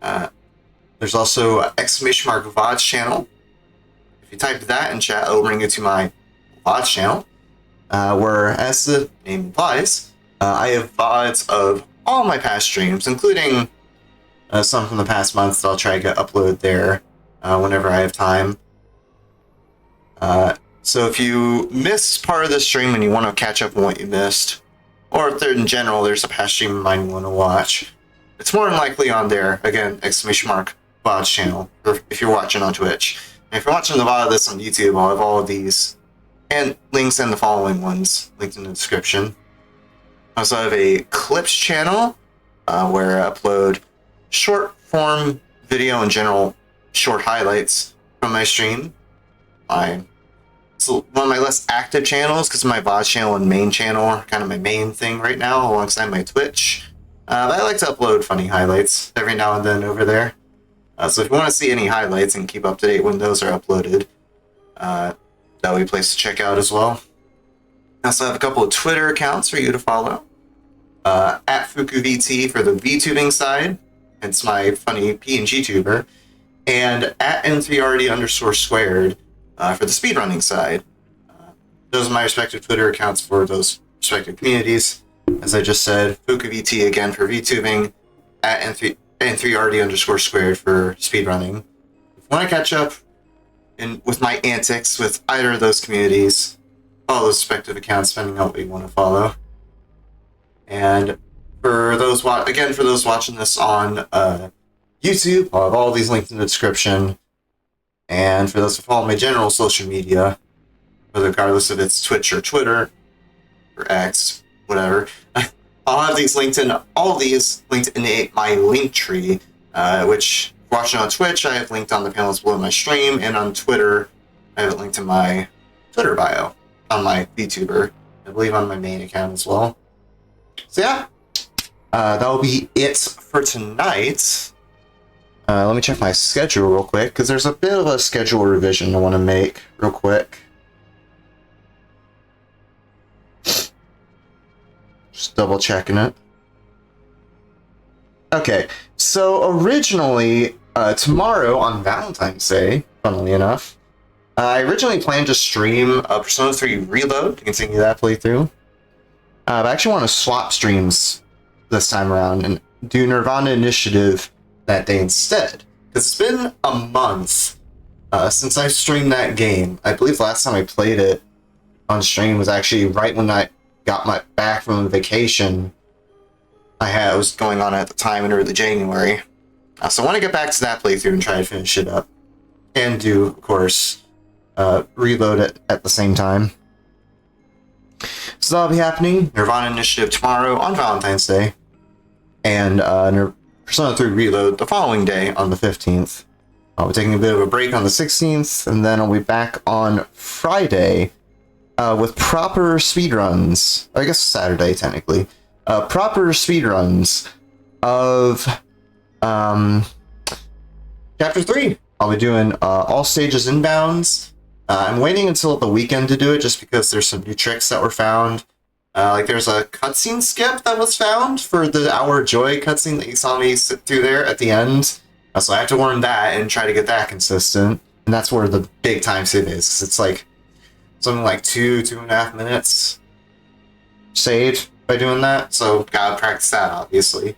There's also !VOD's channel. If you type that in chat, it'll bring you to my VOD's channel, where, as the name implies, I have VODs of all my past streams, including some from the past months that I'll try to get uploaded there whenever I have time. So if you missed part of the stream and you want to catch up on what you missed, or if in general there's a past stream of mine you want to watch, it's more than likely on there. Again, !VOD's channel, if you're watching on Twitch. And if you're watching the VOD of this on YouTube, I'll have all of these and links in the following ones linked in the description. I also have a clips channel where I upload short form video and general short highlights from my stream. It's one of my less active channels because my VOD channel and main channel are kind of my main thing right now alongside my Twitch. But I like to upload funny highlights every now and then over there. So if you want to see any highlights and keep up to date when those are uploaded, that'll be a place to check out as well. I also have a couple of Twitter accounts for you to follow. At FukuVT for the VTubing side, hence my funny PNG tuber, and at N3RD_squared for the speedrunning side. Those are my respective Twitter accounts for those respective communities. As I just said, FukuVT again for VTubing, at N3RD_squared for speedrunning. If you want to catch up with my antics with either of those communities, follow those respective accounts depending on what you want to follow. And for those watching this on YouTube, I'll have all these linked in the description. And for those who follow my general social media, regardless if it's Twitch or Twitter or X, whatever, I'll have these linked in. All of these linked in my link tree, which if you're watching on Twitch, I have linked on the panels below my stream, and on Twitter, I have it linked in my Twitter bio on my VTuber. I believe on my main account as well. So yeah, that will be it for tonight. Let me check my schedule real quick, because there's a bit of a schedule revision I want to make real quick. Just double checking it. Okay, so originally, tomorrow on Valentine's Day, funnily enough, I originally planned to stream Persona 3 Reload to continue that playthrough. But I actually want to swap streams this time around and do Nirvana Initiative that day instead. It's been a month since I streamed that game. I believe last time I played it on stream was actually right when I got back from vacation I was going on at the time in early January. So I want to get back to that playthrough and try to finish it up. And do, of course, reload it at the same time. So that'll be happening. Nirvana Initiative tomorrow on Valentine's Day. And Persona 3 Reload the following day on the 15th. I'll be taking a bit of a break on the 16th, and then I'll be back on Friday with proper speedruns. I guess Saturday, technically. Proper speedruns of Chapter 3. I'll be doing all stages inbounds. I'm waiting until the weekend to do it just because there's some new tricks that were found. Like there's a cutscene skip that was found for the Hour of Joy cutscene that you saw me sit through there at the end. So I have to learn that and try to get that consistent. And that's where the big time save is, 'cause it's like something like 2.5 minutes saved by doing that. So gotta practice that, obviously.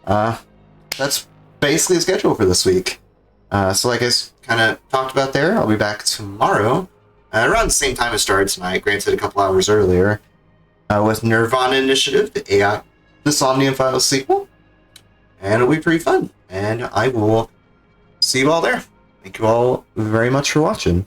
That's basically the schedule for this week. So like I kind of talked about there, I'll be back tomorrow around the same time it started tonight, granted a couple hours earlier, with Nirvana Initiative, the AI, the Somnium Files sequel, and it'll be pretty fun. And I will see you all there. Thank you all very much for watching.